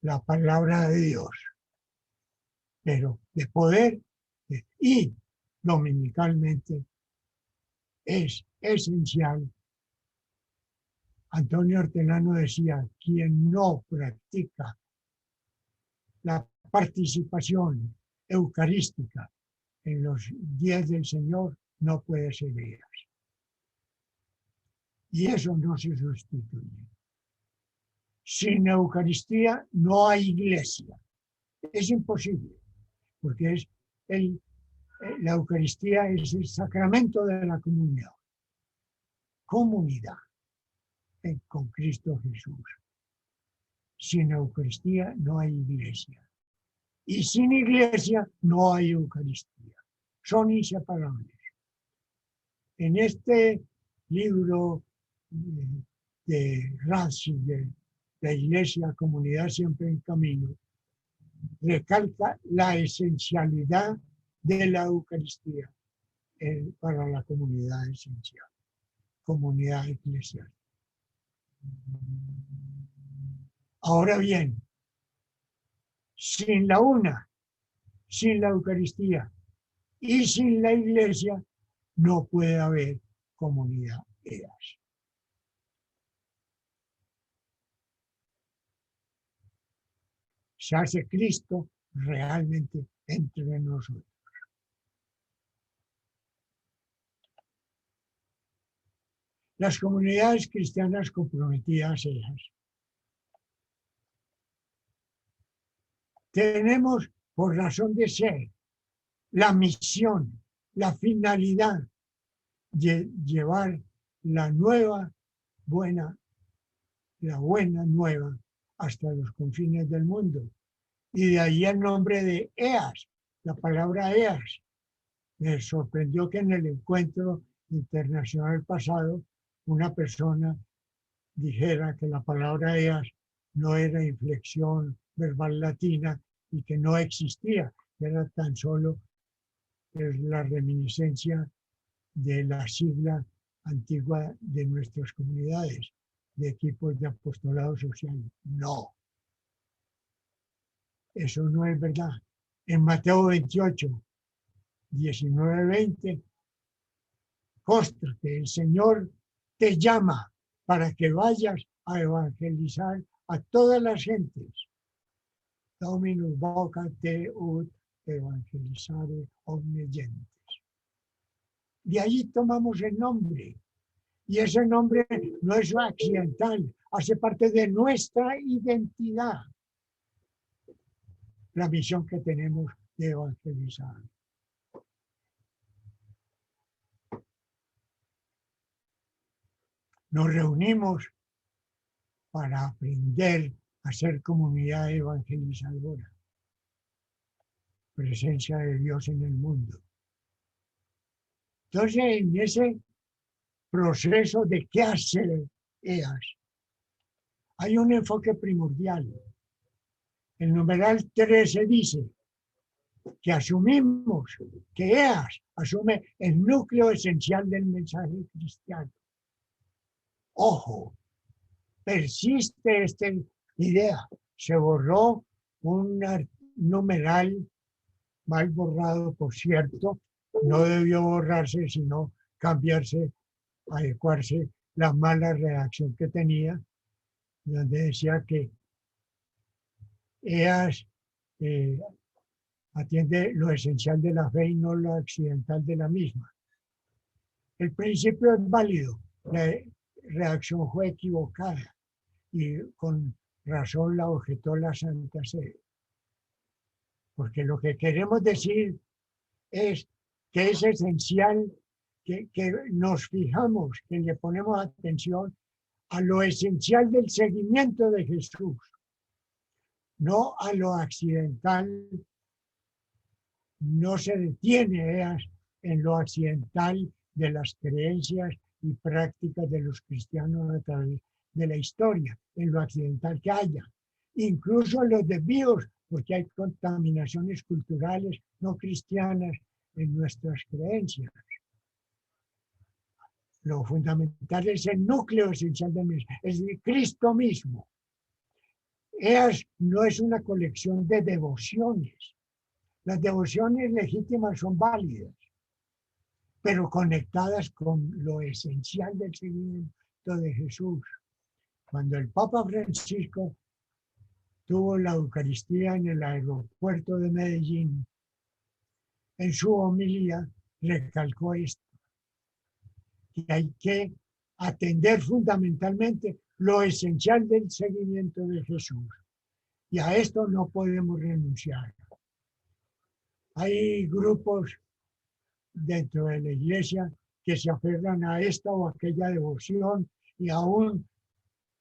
la palabra de Dios. Pero de poder y dominicalmente es esencial. Antonio Hortelano decía: quien no practica la participación eucarística en los días del Señor no puede ser Eneas. Y eso no se sustituye. Sin Eucaristía no hay iglesia. Es imposible, porque es la Eucaristía es el sacramento de la comunión. Comunidad con Cristo Jesús. Sin Eucaristía no hay iglesia. Y sin iglesia no hay Eucaristía. Son inseparables. En este libro de Ratzinger, de la Iglesia, Comunidad Siempre en Camino, recalca la esencialidad de la Eucaristía para la comunidad esencial, comunidad eclesial. Ahora bien, sin la una, sin la Eucaristía y sin la Iglesia, no puede haber comunidad Eneas. Se hace Cristo realmente entre nosotros. Las comunidades cristianas comprometidas ellas. Tenemos, por razón de ser, la misión, la finalidad de llevar la buena nueva hasta los confines del mundo. Y de ahí el nombre de EAS, la palabra EAS. Me sorprendió que en el encuentro internacional pasado una persona dijera que la palabra EAS no era inflexión verbal latina y que no existía, era tan solo la reminiscencia de la sigla antigua de nuestras comunidades, de equipos de apostolado social. No, eso no es verdad. En Mateo 28, 19-20, consta que el Señor te llama para que vayas a evangelizar a todas las gentes. Dominus vocate ut evangelizare omnes gentes. De allí tomamos el nombre. Y ese nombre no es accidental, hace parte de nuestra identidad. La misión que tenemos de evangelizar. Nos reunimos para aprender a ser comunidad evangelizadora. Presencia de Dios en el mundo. Entonces, en ese proceso de qué hacer EAS, hay un enfoque primordial. El numeral 13 dice que asumimos que EAS asume el núcleo esencial del mensaje cristiano. Ojo, persiste esta idea. Se borró un numeral mal borrado, por cierto, no debió borrarse, sino cambiarse, adecuarse la mala redacción que tenía, donde decía que EAS atiende lo esencial de la fe y no lo accidental de la misma. El principio es válido, la redacción fue equivocada y con razón la objetó la Santa Sede. Porque lo que queremos decir es que es esencial que nos fijamos, que le ponemos atención a lo esencial del seguimiento de Jesús, no a lo accidental. No se detiene en lo accidental de las creencias y prácticas de los cristianos a través de la historia, en lo accidental que haya, incluso en los desvíos, porque hay contaminaciones culturales no cristianas en nuestras creencias. Lo fundamental es el núcleo esencial de mí, es el Cristo mismo. EAS no es una colección de devociones. Las devociones legítimas son válidas, pero conectadas con lo esencial del seguimiento de Jesús. Cuando el Papa Francisco tuvo la Eucaristía en el aeropuerto de Medellín, en su homilía recalcó esto, que hay que atender fundamentalmente lo esencial del seguimiento de Jesús. Y a esto no podemos renunciar. Hay grupos dentro de la iglesia que se aferran a esta o aquella devoción y aún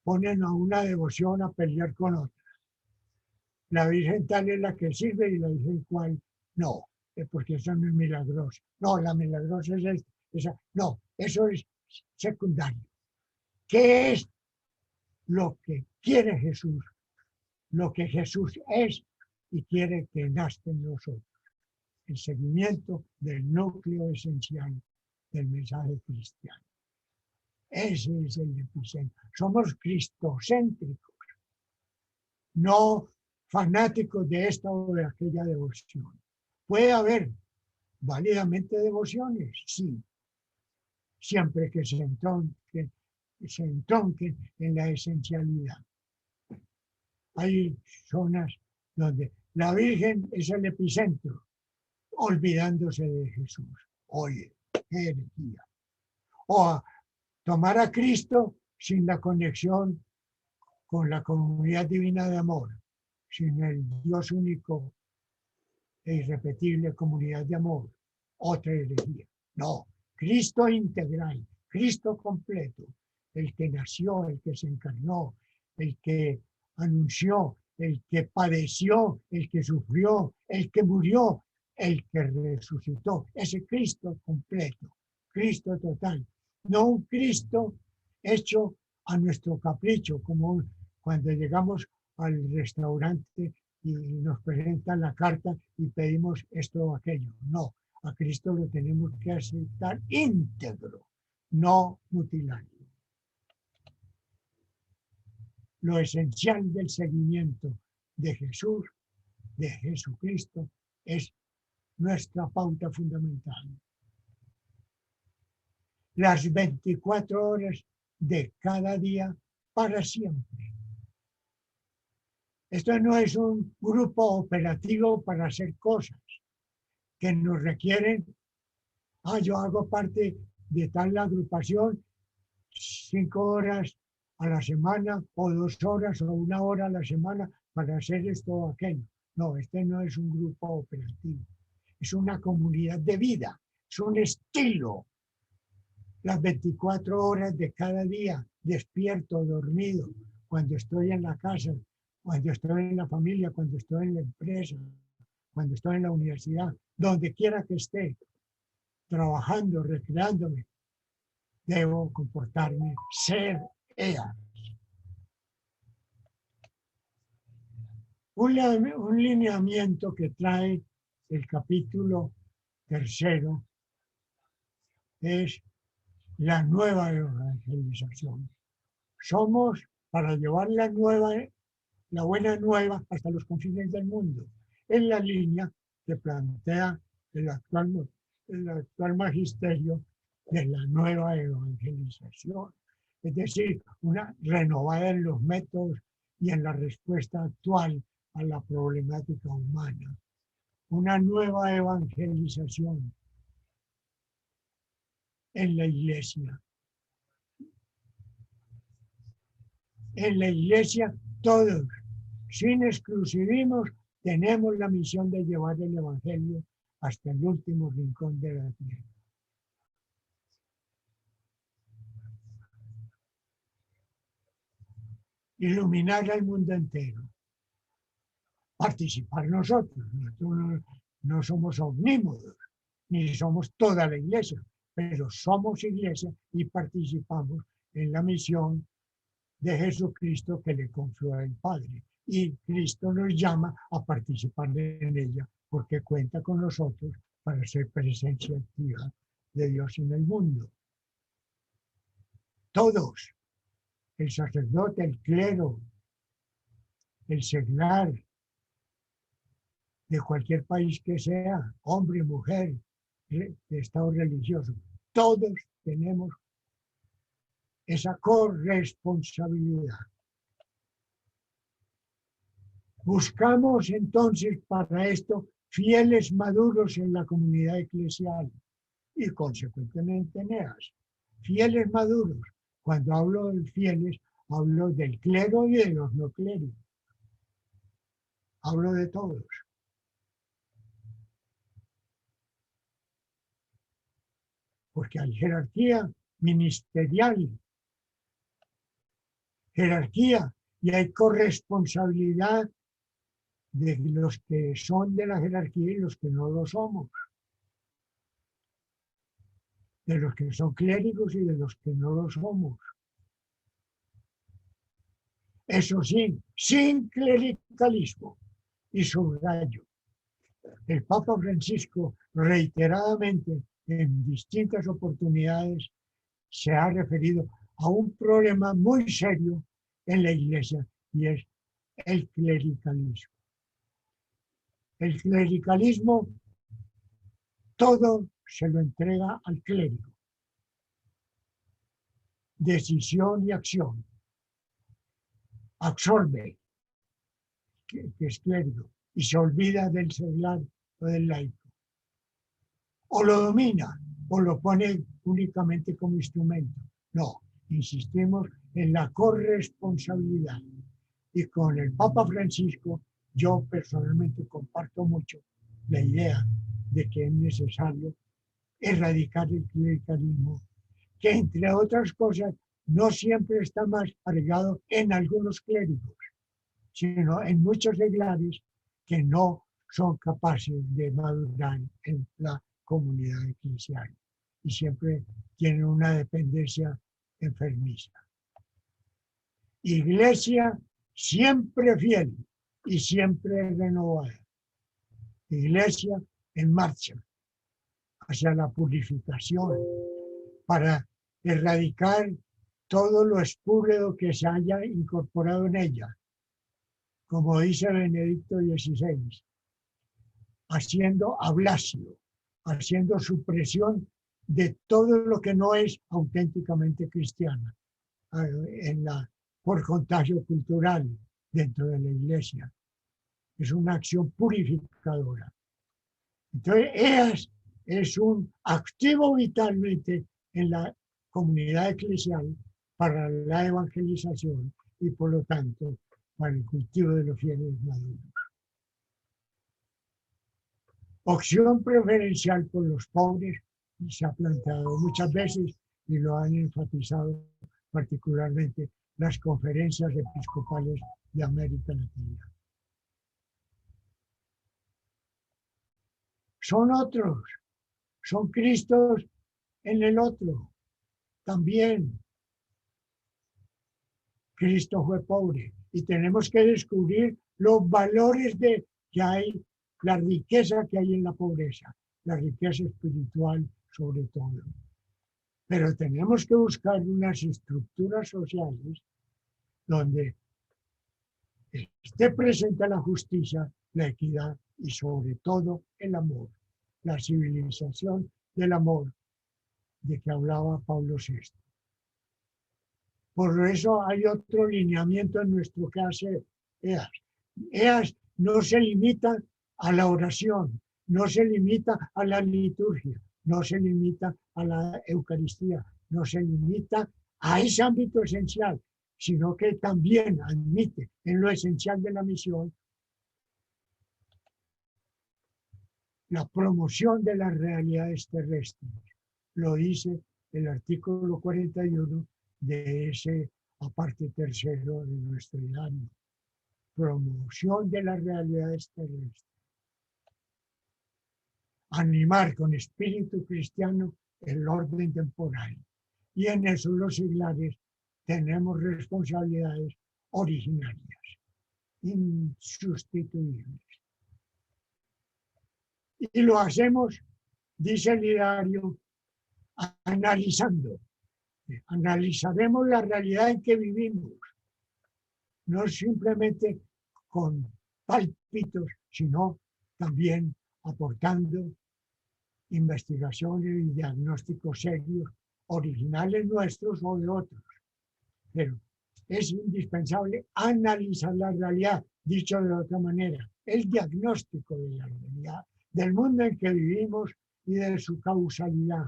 ponen a una devoción a pelear con otra. La Virgen tal es la que sirve y la Virgen cual no, porque eso no es milagroso. No, la milagrosa es esa. No, eso es secundario. ¿Qué es lo que quiere Jesús? Lo que Jesús es y quiere que nazca en nosotros. El seguimiento del núcleo esencial del mensaje cristiano. Ese es el epicentro. Somos cristocéntricos, no fanáticos de esta o de aquella devoción. Puede haber válidamente devociones, sí, siempre que se entronquen en la esencialidad. Hay zonas donde la Virgen es el epicentro, olvidándose de Jesús. Oye, qué herejía. O tomar a Cristo sin la conexión con la comunidad divina de amor, sin el Dios único e irrepetible comunidad de amor. Otra herejía. No, Cristo integral, Cristo completo, el que nació, el que se encarnó, el que anunció, el que padeció, el que sufrió, el que murió, el que resucitó. Ese Cristo completo, Cristo total. No un Cristo hecho a nuestro capricho, como cuando llegamos al restaurante y nos presentan la carta y pedimos esto o aquello. No, a Cristo lo tenemos que aceptar íntegro, no mutilarlo. Lo esencial del seguimiento de Jesús, de Jesucristo, es nuestra pauta fundamental. Las 24 horas de cada día para siempre. Esto no es un grupo operativo para hacer cosas que nos requieren. Yo hago parte de tal agrupación 5 horas a la semana o 2 horas o 1 hora a la semana para hacer esto o aquello. No, este no es un grupo operativo. Es una comunidad de vida, es un estilo. Las 24 horas de cada día, despierto, dormido, cuando estoy en la casa, cuando estoy en la familia, cuando estoy en la empresa, cuando estoy en la universidad, donde quiera que esté, trabajando, recreándome, debo comportarme, ser ella. Un lineamiento que trae el capítulo 3 es la nueva evangelización. Somos para llevar la buena nueva hasta los confines del mundo, en la línea que plantea el actual magisterio de la nueva evangelización. Es decir, una renovada en los métodos y en la respuesta actual a la problemática humana. Una nueva evangelización en la iglesia. En la iglesia todos, sin exclusivismos, tenemos la misión de llevar el evangelio hasta el último rincón de la tierra. Iluminar al mundo entero. Participar nosotros. Nosotros no somos omnímodos, ni somos toda la iglesia, pero somos iglesia y participamos en la misión de Jesucristo que le confió el Padre. Y Cristo nos llama a participar en ella porque cuenta con nosotros para ser presencia activa de Dios en el mundo. Todos, el sacerdote, el clero, el seglar, de cualquier país que sea, hombre, mujer, de estado religioso, todos tenemos esa corresponsabilidad. Buscamos entonces para esto fieles maduros en la comunidad eclesial y consecuentemente NEAS. Fieles maduros. Cuando hablo de fieles, hablo del clero y de los no clérigos. Hablo de todos. Porque hay jerarquía ministerial, jerarquía, y hay corresponsabilidad de los que son de la jerarquía y los que no lo somos. De los que son clérigos y de los que no lo somos. Eso sí, sin clericalismo. Y subrayo, el Papa Francisco reiteradamente en distintas oportunidades se ha referido a un problema muy serio en la iglesia y es el clericalismo. El clericalismo todo se lo entrega al clérigo. Decisión y acción. Absorbe, que es clérigo, y se olvida del seglar o del laico. O lo domina, o lo pone únicamente como instrumento. No, insistimos en la corresponsabilidad. Y con el Papa Francisco, yo personalmente comparto mucho la idea de que es necesario erradicar el clericalismo, que entre otras cosas no siempre está más arraigado en algunos clérigos, sino en muchos seglares que no son capaces de madurar en la comunidad eclesial y siempre tienen una dependencia enfermiza. Iglesia siempre fiel y siempre renovada. Iglesia en marcha hacia la purificación para erradicar todo lo espúreo que se haya incorporado en ella, como dice Benedicto XVI, haciendo ablacio, haciendo supresión de todo lo que no es auténticamente cristiana por contagio cultural dentro de la iglesia. Es una acción purificadora. Entonces, EAS es un activo vitalmente en la comunidad eclesial para la evangelización y, por lo tanto, para el cultivo de los fieles maduros. Opción preferencial por los pobres se ha planteado muchas veces y lo han enfatizado particularmente las conferencias episcopales de América Latina. Son otros, son Cristos en el otro. También Cristo fue pobre y tenemos que descubrir los valores que hay, la riqueza que hay en la pobreza, la riqueza espiritual sobre todo. Pero tenemos que buscar unas estructuras sociales donde esté presente la justicia, la equidad y sobre todo el amor, la civilización del amor de que hablaba Pablo VI. Por eso hay otro lineamiento en nuestro que hace EAS. EAS no se limita a la oración, no se limita a la liturgia, no se limita a la Eucaristía, no se limita a ese ámbito esencial, sino que también admite en lo esencial de la misión la promoción de las realidades terrestres. Lo dice el artículo 41 de ese aparte tercero de nuestro diario. Promoción de las realidades terrestres. Animar con espíritu cristiano el orden temporal. Y en eso los seglares tenemos responsabilidades originarias, insustituibles. Y lo hacemos, dice el diario, analizando. Analizaremos la realidad en que vivimos, no simplemente con pálpitos, sino también aportando investigaciones y diagnósticos serios, originales nuestros o de otros. Pero es indispensable analizar la realidad, dicho de otra manera, el diagnóstico de la realidad, del mundo en que vivimos y de su causalidad,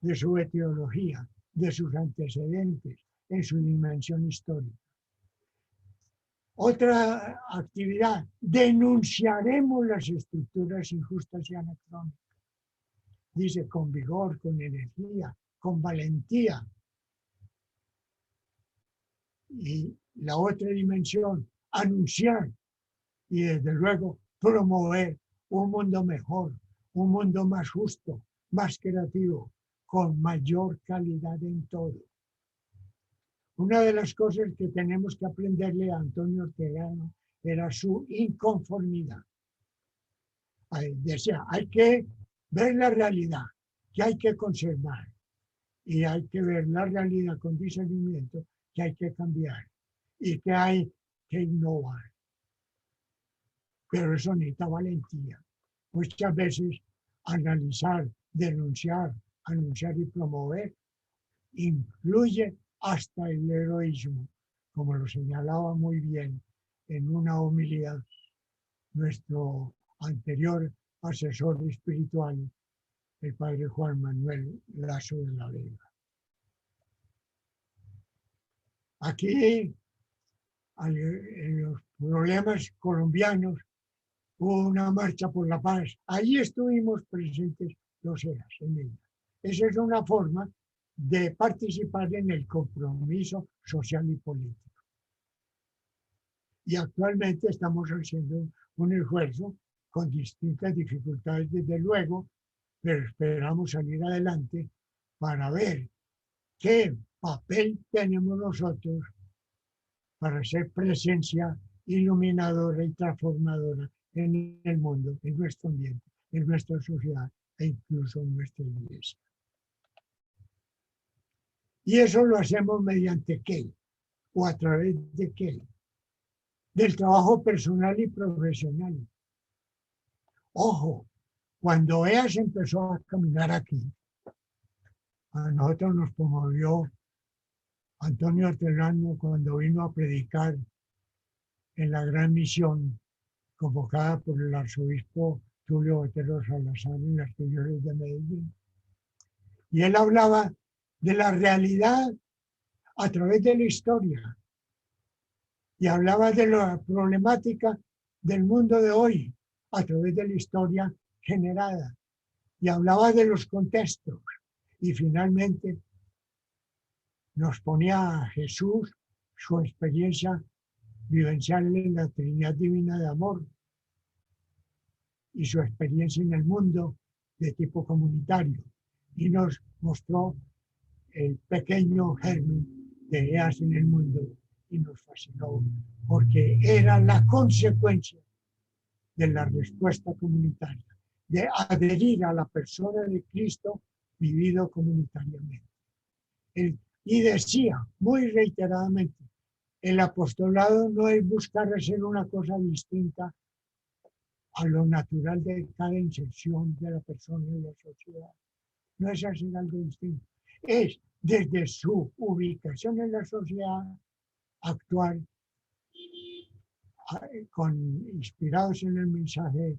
de su etiología, de sus antecedentes, en su dimensión histórica. Otra actividad, denunciaremos las estructuras injustas y anacrónicas. Dice, con vigor, con energía, con valentía. Y la otra dimensión, anunciar y desde luego promover un mundo mejor, un mundo más justo, más creativo, con mayor calidad en todo. Una de las cosas que tenemos que aprenderle a Antonio Ortegano era su inconformidad. Decía, hay que ver la realidad, que hay que conservar, y hay que ver la realidad con discernimiento, que hay que cambiar, y que hay que innovar. Pero eso necesita valentía. Muchas veces analizar, denunciar, anunciar y promover incluye hasta el heroísmo, como lo señalaba muy bien en una homilía nuestro anterior asesor espiritual, el padre Juan Manuel Lasso de la Vega. Aquí, en los problemas colombianos, hubo una marcha por la paz. Allí estuvimos presentes los EAS en ella. Esa es una forma de participar en el compromiso social y político. Y actualmente estamos haciendo un esfuerzo con distintas dificultades, desde luego, pero esperamos salir adelante para ver qué papel tenemos nosotros para ser presencia iluminadora y transformadora en el mundo, en nuestro ambiente, en nuestra sociedad e incluso en nuestra iglesia. Y eso lo hacemos mediante ¿qué? ¿O a través de qué? Del trabajo personal y profesional. Ojo, cuando EAS empezó a caminar aquí, a nosotros nos promovió Antonio Hortelano cuando vino a predicar en la gran misión convocada por el arzobispo Tulio Botero Salazar en las regiones de Medellín. Y él hablaba de la realidad a través de la historia y hablaba de la problemática del mundo de hoy a través de la historia generada y hablaba de los contextos y finalmente nos ponía a Jesús, su experiencia vivencial en la Trinidad Divina de Amor y su experiencia en el mundo de tipo comunitario y nos mostró el pequeño germen de EAS en el mundo y nos fascinó porque era la consecuencia de la respuesta comunitaria, de adherir a la persona de Cristo vivido comunitariamente. Y decía muy reiteradamente, el apostolado no es buscar hacer una cosa distinta a lo natural de cada inserción de la persona en la sociedad. No es hacer algo distinto. Es desde su ubicación en la sociedad actuar inspirados en el mensaje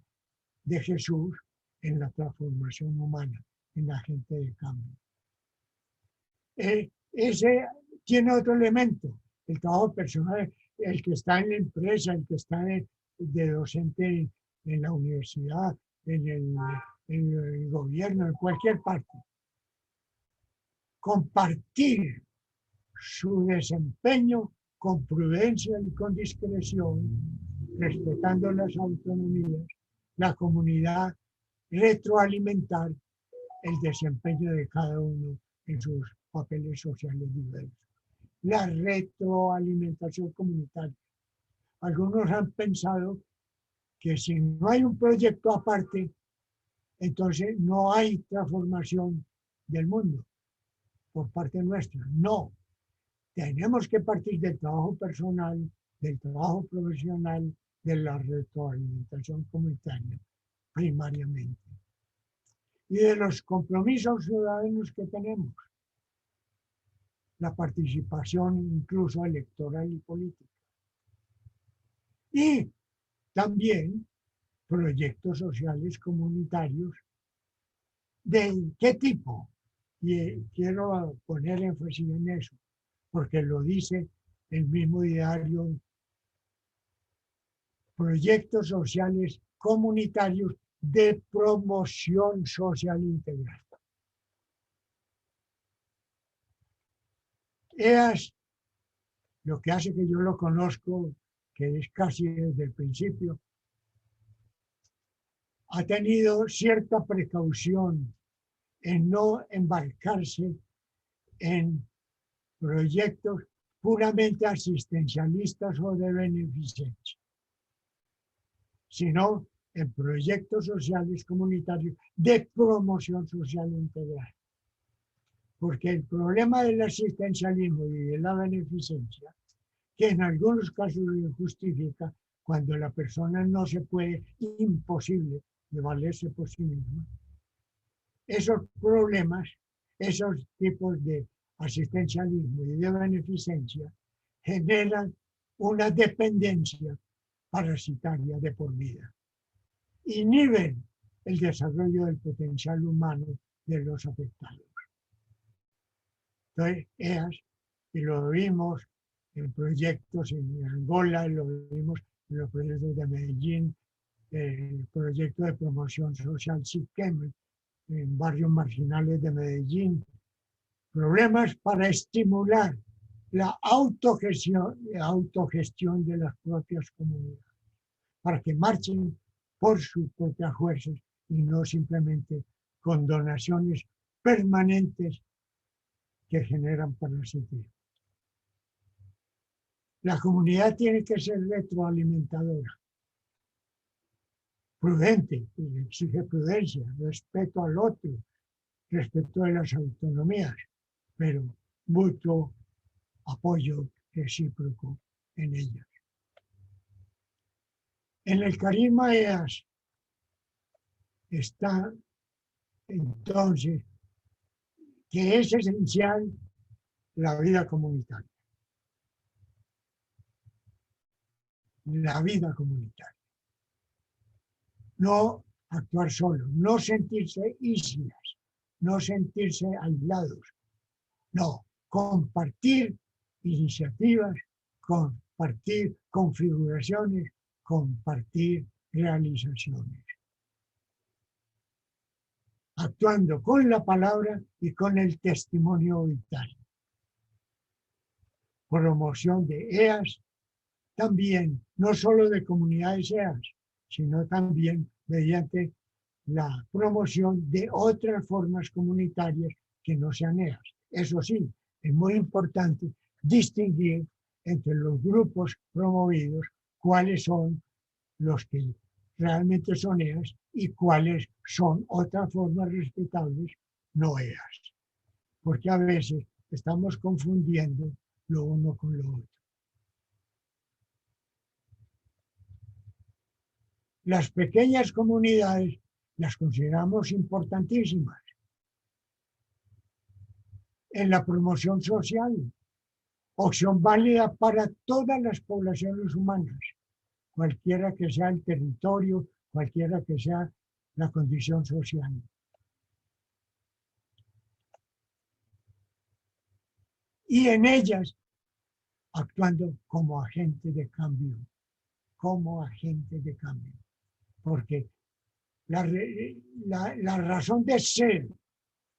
de Jesús en la transformación humana, en la gente de cambio. Ese tiene otro elemento, el trabajo personal, el que está en la empresa, el que está de docente en la universidad, en el gobierno, en cualquier parte. Compartir su desempeño con prudencia y con discreción, respetando las autonomías, la comunidad, retroalimentar el desempeño de cada uno en sus papeles sociales diversos. La retroalimentación comunitaria. Algunos han pensado que si no hay un proyecto aparte, entonces no hay transformación del mundo por parte nuestra. No. Tenemos que partir del trabajo personal, del trabajo profesional, de la retroalimentación comunitaria, primariamente. Y de los compromisos ciudadanos que tenemos. La participación incluso electoral y política. Y también proyectos sociales comunitarios. ¿De qué tipo? Y quiero poner énfasis en eso, porque lo dice el mismo diario. Proyectos sociales comunitarios de promoción social integral. EAS, lo que hace que yo lo conozco, que es casi desde el principio, ha tenido cierta precaución en no embarcarse en proyectos puramente asistencialistas o de beneficencia, sino en proyectos sociales comunitarios de promoción social integral. Porque el problema del asistencialismo y de la beneficencia, que en algunos casos lo justifica cuando la persona no se puede, imposible, de valerse por sí misma, esos problemas, esos tipos de asistencialismo y de beneficencia generan una dependencia parasitaria de por vida. Inhiben el desarrollo del potencial humano de los afectados. Entonces, EAS, y lo vimos en proyectos en Angola, lo vimos en los proyectos de Medellín, el proyecto de promoción social SICEM en barrios marginales de Medellín. Problemas para estimular la autogestión de las propias comunidades, para que marchen por sus propias fuerzas y no simplemente con donaciones permanentes que generan parasitismo. La comunidad tiene que ser retroalimentadora, prudente, exige prudencia, respeto al otro, respeto de las autonomías, pero mutuo apoyo recíproco en ellas. En el carisma EAS está entonces que es esencial la vida comunitaria. La vida comunitaria. No actuar solo, no sentirse islas, no sentirse aislados. No, compartir iniciativas, compartir configuraciones, compartir realizaciones. Actuando con la palabra y con el testimonio vital. Promoción de EAS, también, no solo de comunidades EAS, sino también mediante la promoción de otras formas comunitarias que no sean EAS. Eso sí, es muy importante distinguir entre los grupos promovidos cuáles son los que realmente son EAS y cuáles son otras formas respetables no EAS. Porque a veces estamos confundiendo lo uno con lo otro. Las pequeñas comunidades las consideramos importantísimas en la promoción social, opción válida para todas las poblaciones humanas, cualquiera que sea el territorio, cualquiera que sea la condición social. Y en ellas actuando como agente de cambio, porque la razón de ser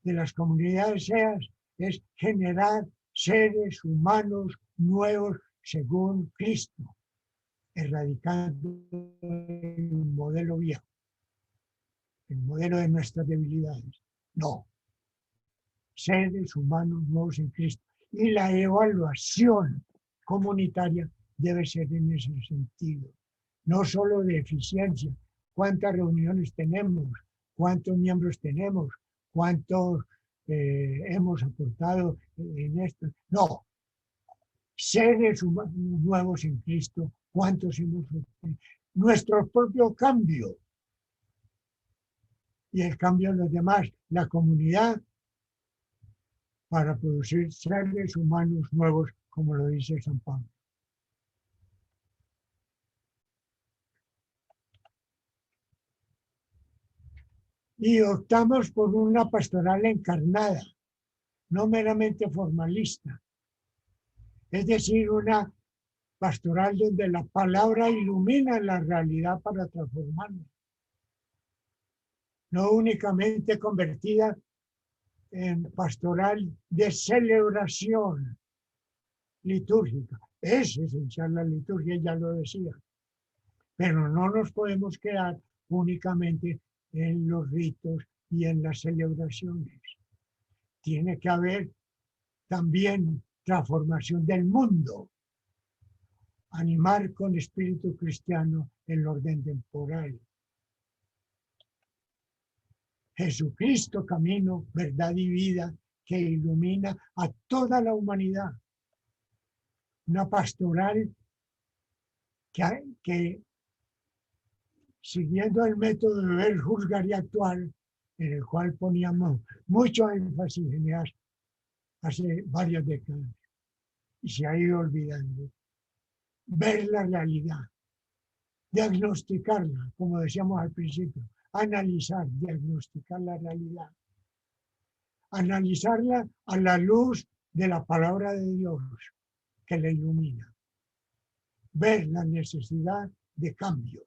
de las comunidades EAS es generar seres humanos nuevos según Cristo, erradicando el modelo viejo, el modelo de nuestras debilidades. No, seres humanos nuevos en Cristo. Y la evaluación comunitaria debe ser en ese sentido, no solo de eficiencia, cuántas reuniones tenemos, cuántos miembros tenemos, cuántos hemos aportado en esto. No, seres humanos nuevos en Cristo, cuántos hemos obtenido. Nuestro propio cambio y el cambio en los demás, la comunidad, para producir seres humanos nuevos, como lo dice San Pablo. Y optamos por una pastoral encarnada, no meramente formalista. Es decir, una pastoral donde la palabra ilumina la realidad para transformarla. No únicamente convertida en pastoral de celebración litúrgica. Es esencial la liturgia, ya lo decía. Pero no nos podemos quedar únicamente en los ritos y en las celebraciones. Tiene que haber también transformación del mundo. Animar con espíritu cristiano el orden temporal. Jesucristo, camino, verdad y vida, que ilumina a toda la humanidad. Una pastoral que siguiendo el método de ver, juzgar y actuar, en el cual poníamos mucho énfasis en ellas hace varias décadas, y se ha ido olvidando. Ver la realidad, diagnosticarla, como decíamos al principio, analizar, diagnosticar la realidad, analizarla a la luz de la palabra de Dios que la ilumina, ver la necesidad de cambios,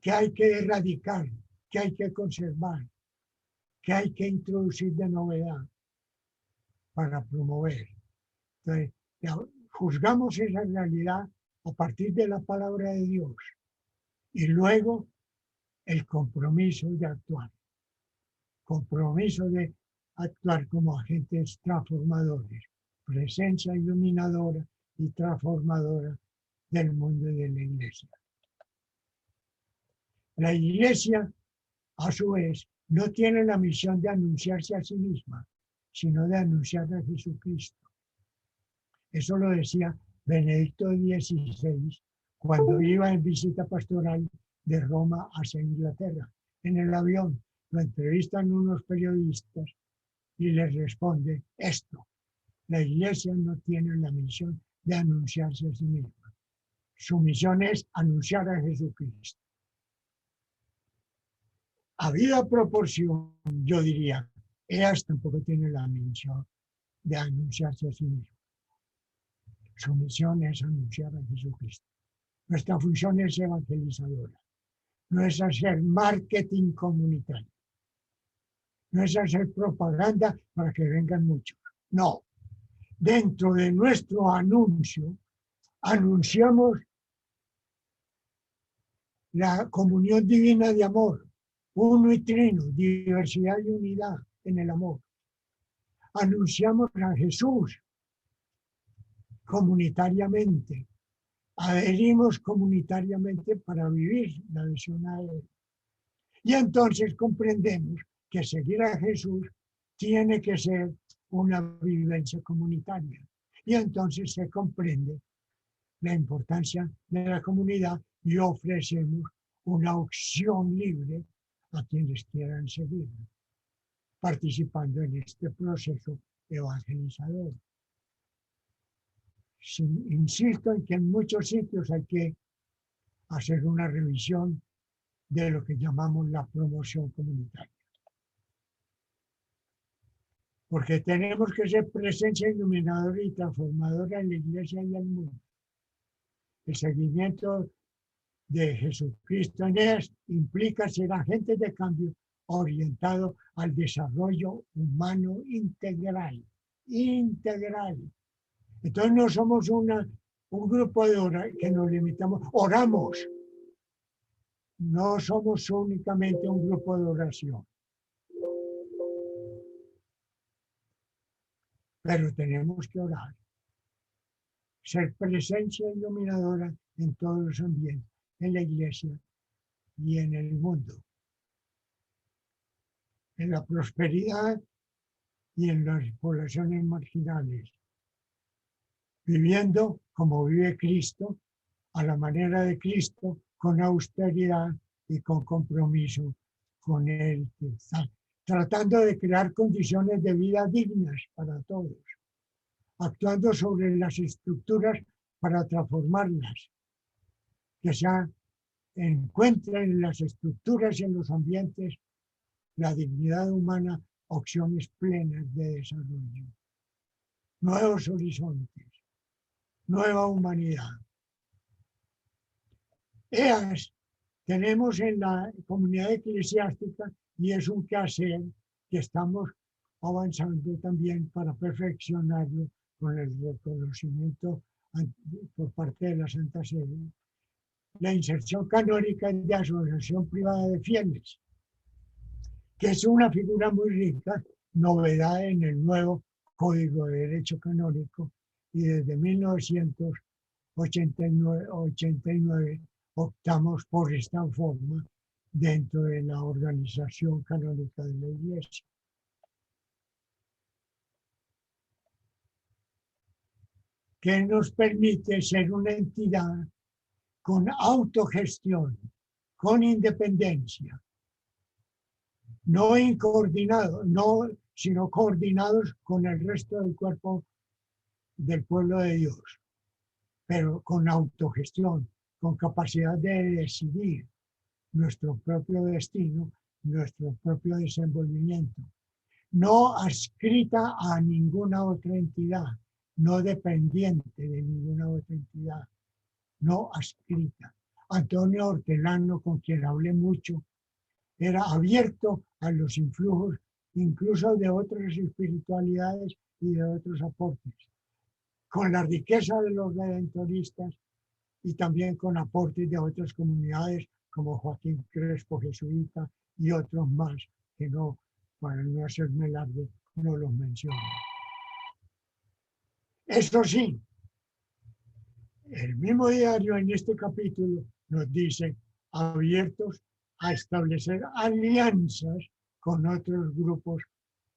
que hay que erradicar, que hay que conservar, que hay que introducir de novedad para promover. Entonces, juzgamos esa realidad a partir de la palabra de Dios y luego el compromiso de actuar, compromiso de actuar como agentes transformadores, presencia iluminadora y transformadora del mundo y de la iglesia. La iglesia, a su vez, no tiene la misión de anunciarse a sí misma, sino de anunciar a Jesucristo. Eso lo decía Benedicto XVI cuando iba en visita pastoral de Roma hacia Inglaterra. En el avión lo entrevistan unos periodistas y les responde esto: la iglesia no tiene la misión de anunciarse a sí misma. Su misión es anunciar a Jesucristo. Habida proporción, yo diría, ellas tampoco tienen la misión de anunciarse a sí misma. Su misión es anunciar a Jesucristo. Nuestra función es evangelizadora. No es hacer marketing comunitario. No es hacer propaganda para que vengan muchos. No. Dentro de nuestro anuncio, anunciamos la comunión divina de amor, uno y trino, diversidad y unidad en el amor. Anunciamos a Jesús comunitariamente. Adherimos comunitariamente para vivir la adhesión a Él. Y entonces comprendemos que seguir a Jesús tiene que ser una vivencia comunitaria. Y entonces se comprende la importancia de la comunidad y ofrecemos una opción libre a quienes quieran seguir, participando en este proceso evangelizador. Insisto en que en muchos sitios hay que hacer una revisión de lo que llamamos la promoción comunitaria. Porque tenemos que ser presencia iluminadora y transformadora en la iglesia y el mundo. El seguimiento de Jesucristo en ellas implica ser agentes de cambio orientado al desarrollo humano integral. Integral. Entonces no somos un grupo de que nos limitamos, oramos. No somos únicamente un grupo de oración. Pero tenemos que orar. Ser presencia iluminadora en todos los ambientes, en la iglesia y en el mundo. En la prosperidad y en las poblaciones marginales. Viviendo como vive Cristo, a la manera de Cristo, con austeridad y con compromiso con Él, tratando de crear condiciones de vida dignas para todos, actuando sobre las estructuras para transformarlas, que se encuentren en las estructuras y en los ambientes la dignidad humana, opciones plenas de desarrollo, nuevos horizontes, nueva humanidad. EAS tenemos en la comunidad eclesiástica y es un quehacer que estamos avanzando también para perfeccionarlo con el reconocimiento por parte de la Santa Sede. La inserción canónica de asociación privada de fieles, que es una figura muy rica, novedad en el nuevo Código de Derecho Canónico, y desde 1989 optamos por esta forma dentro de la organización canónica de la Iglesia. Que nos permite ser una entidad con autogestión, con independencia, no incoordinado, no, sino coordinados con el resto del cuerpo del pueblo de Dios, pero con autogestión, con capacidad de decidir nuestro propio destino, nuestro propio desenvolvimiento, no adscrita a ninguna otra entidad, no dependiente de ninguna otra entidad, no adscrita, Antonio Hortelano, con quien hablé mucho, era abierto a los influjos incluso de otras espiritualidades y de otros aportes, con la riqueza de los redentoristas y también con aportes de otras comunidades como Joaquín Crespo, jesuita, y otros más que no, para no hacerme largo, no los menciono. Eso sí, el mismo diario en este capítulo nos dice abiertos a establecer alianzas con otros grupos,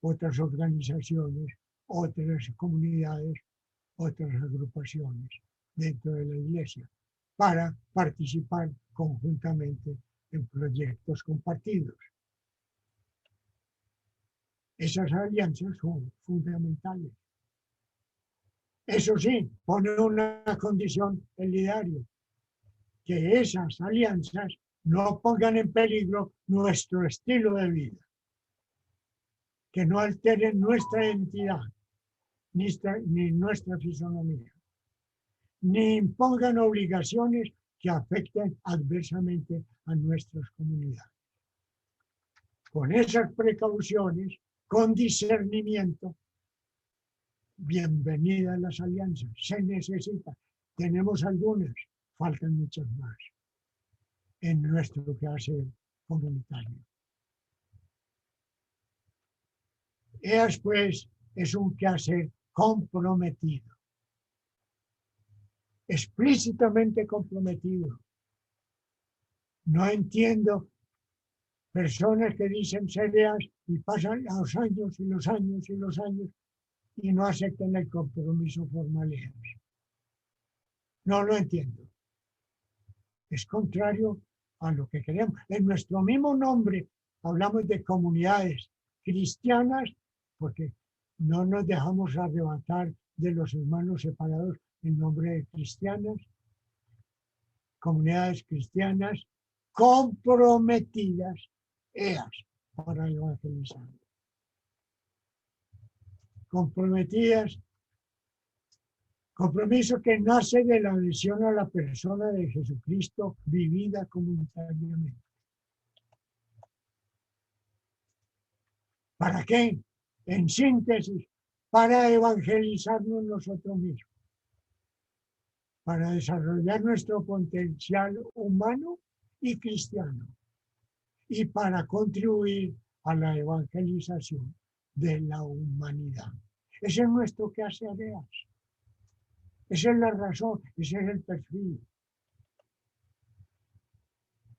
otras organizaciones, otras comunidades, otras agrupaciones dentro de la iglesia para participar conjuntamente en proyectos compartidos. Esas alianzas son fundamentales. Eso sí, pone una condición el diario, que esas alianzas no pongan en peligro nuestro estilo de vida, que no alteren nuestra identidad, ni nuestra fisonomía, ni impongan obligaciones que afecten adversamente a nuestras comunidades. Con esas precauciones, con discernimiento, bienvenidas las alianzas, se necesita. Tenemos algunas, faltan muchas más en nuestro quehacer comunitario. Ellas, pues, es un quehacer comprometido, explícitamente comprometido. No entiendo personas que dicen ser EAS y pasan los años y los años y los años y no aceptan el compromiso formal EAS. No lo entiendo. Es contrario a lo que queremos. En nuestro mismo nombre hablamos de comunidades cristianas porque no nos dejamos arrebatar de los hermanos separados en nombre de cristianas, comunidades cristianas comprometidas, EAS, para evangelizar. Comprometidas, compromiso que nace de la adhesión a la persona de Jesucristo vivida comunitariamente. ¿Para qué? En síntesis, para evangelizarnos nosotros mismos, para desarrollar nuestro potencial humano y cristiano, y para contribuir a la evangelización de la humanidad. Ese es nuestro quehacer. Esa es la razón, ese es el perfil.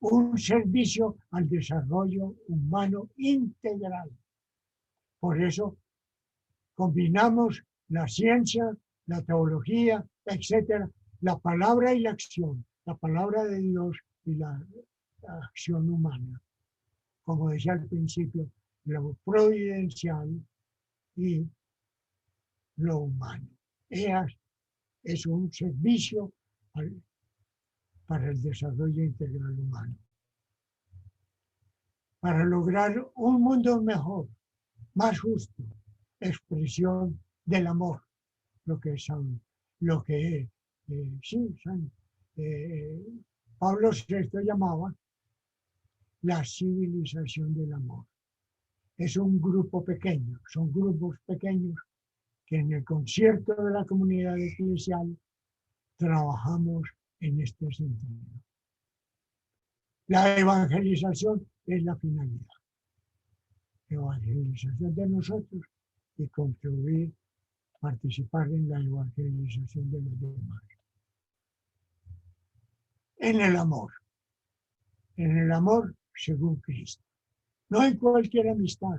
Un servicio al desarrollo humano integral. Por eso combinamos la ciencia, la teología, etcétera, la palabra y la acción, la palabra de Dios y la acción humana. Como decía al principio, lo providencial y lo humano. EAS es un servicio para el desarrollo integral humano. Para lograr un mundo mejor, más justo, expresión del amor, lo que son, Pablo VI llamaba la civilización del amor. Es un grupo pequeño, son grupos pequeños que en el concierto de la comunidad eclesial trabajamos en este sentido. La evangelización es la finalidad. Evangelización de nosotros y contribuir, participar en la evangelización de los demás. En el amor según Cristo. No en cualquier amistad,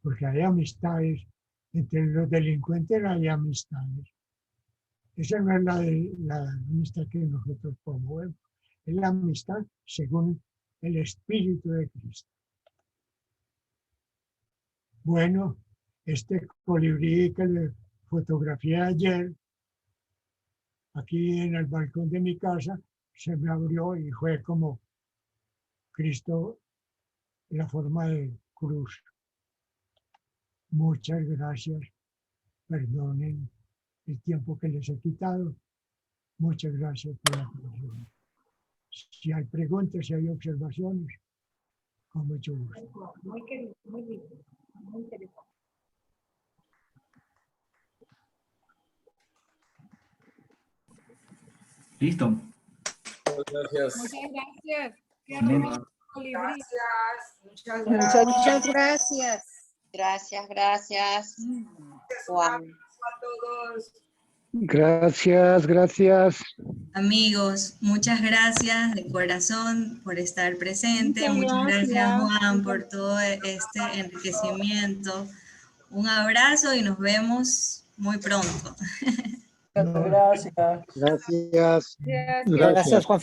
porque hay amistades, entre los delincuentes hay amistades. Esa no es la amistad que nosotros promovemos, es la amistad según el Espíritu de Cristo. Bueno, este colibrí que le fotografié ayer, aquí en el balcón de mi casa, se me abrió y fue como Cristo en la forma de cruz. Muchas gracias, perdonen el tiempo que les he quitado Muchas gracias por la atención. Si hay preguntas, si hay observaciones, con mucho gusto. Muy querido, muy lindo, muy interesante. Listo. Gracias. Muchas gracias. Qué Excelente. hermoso colibrí. Muchas Muchas gracias. gracias. Gracias. Juan. A todos. Gracias. Amigos, muchas gracias de corazón por estar presente. Muchas Muchas gracias, gracias. Juan, por todo este enriquecimiento. Un abrazo y nos vemos muy pronto. Gracias. Gracias. Gracias. Gracias, Juan.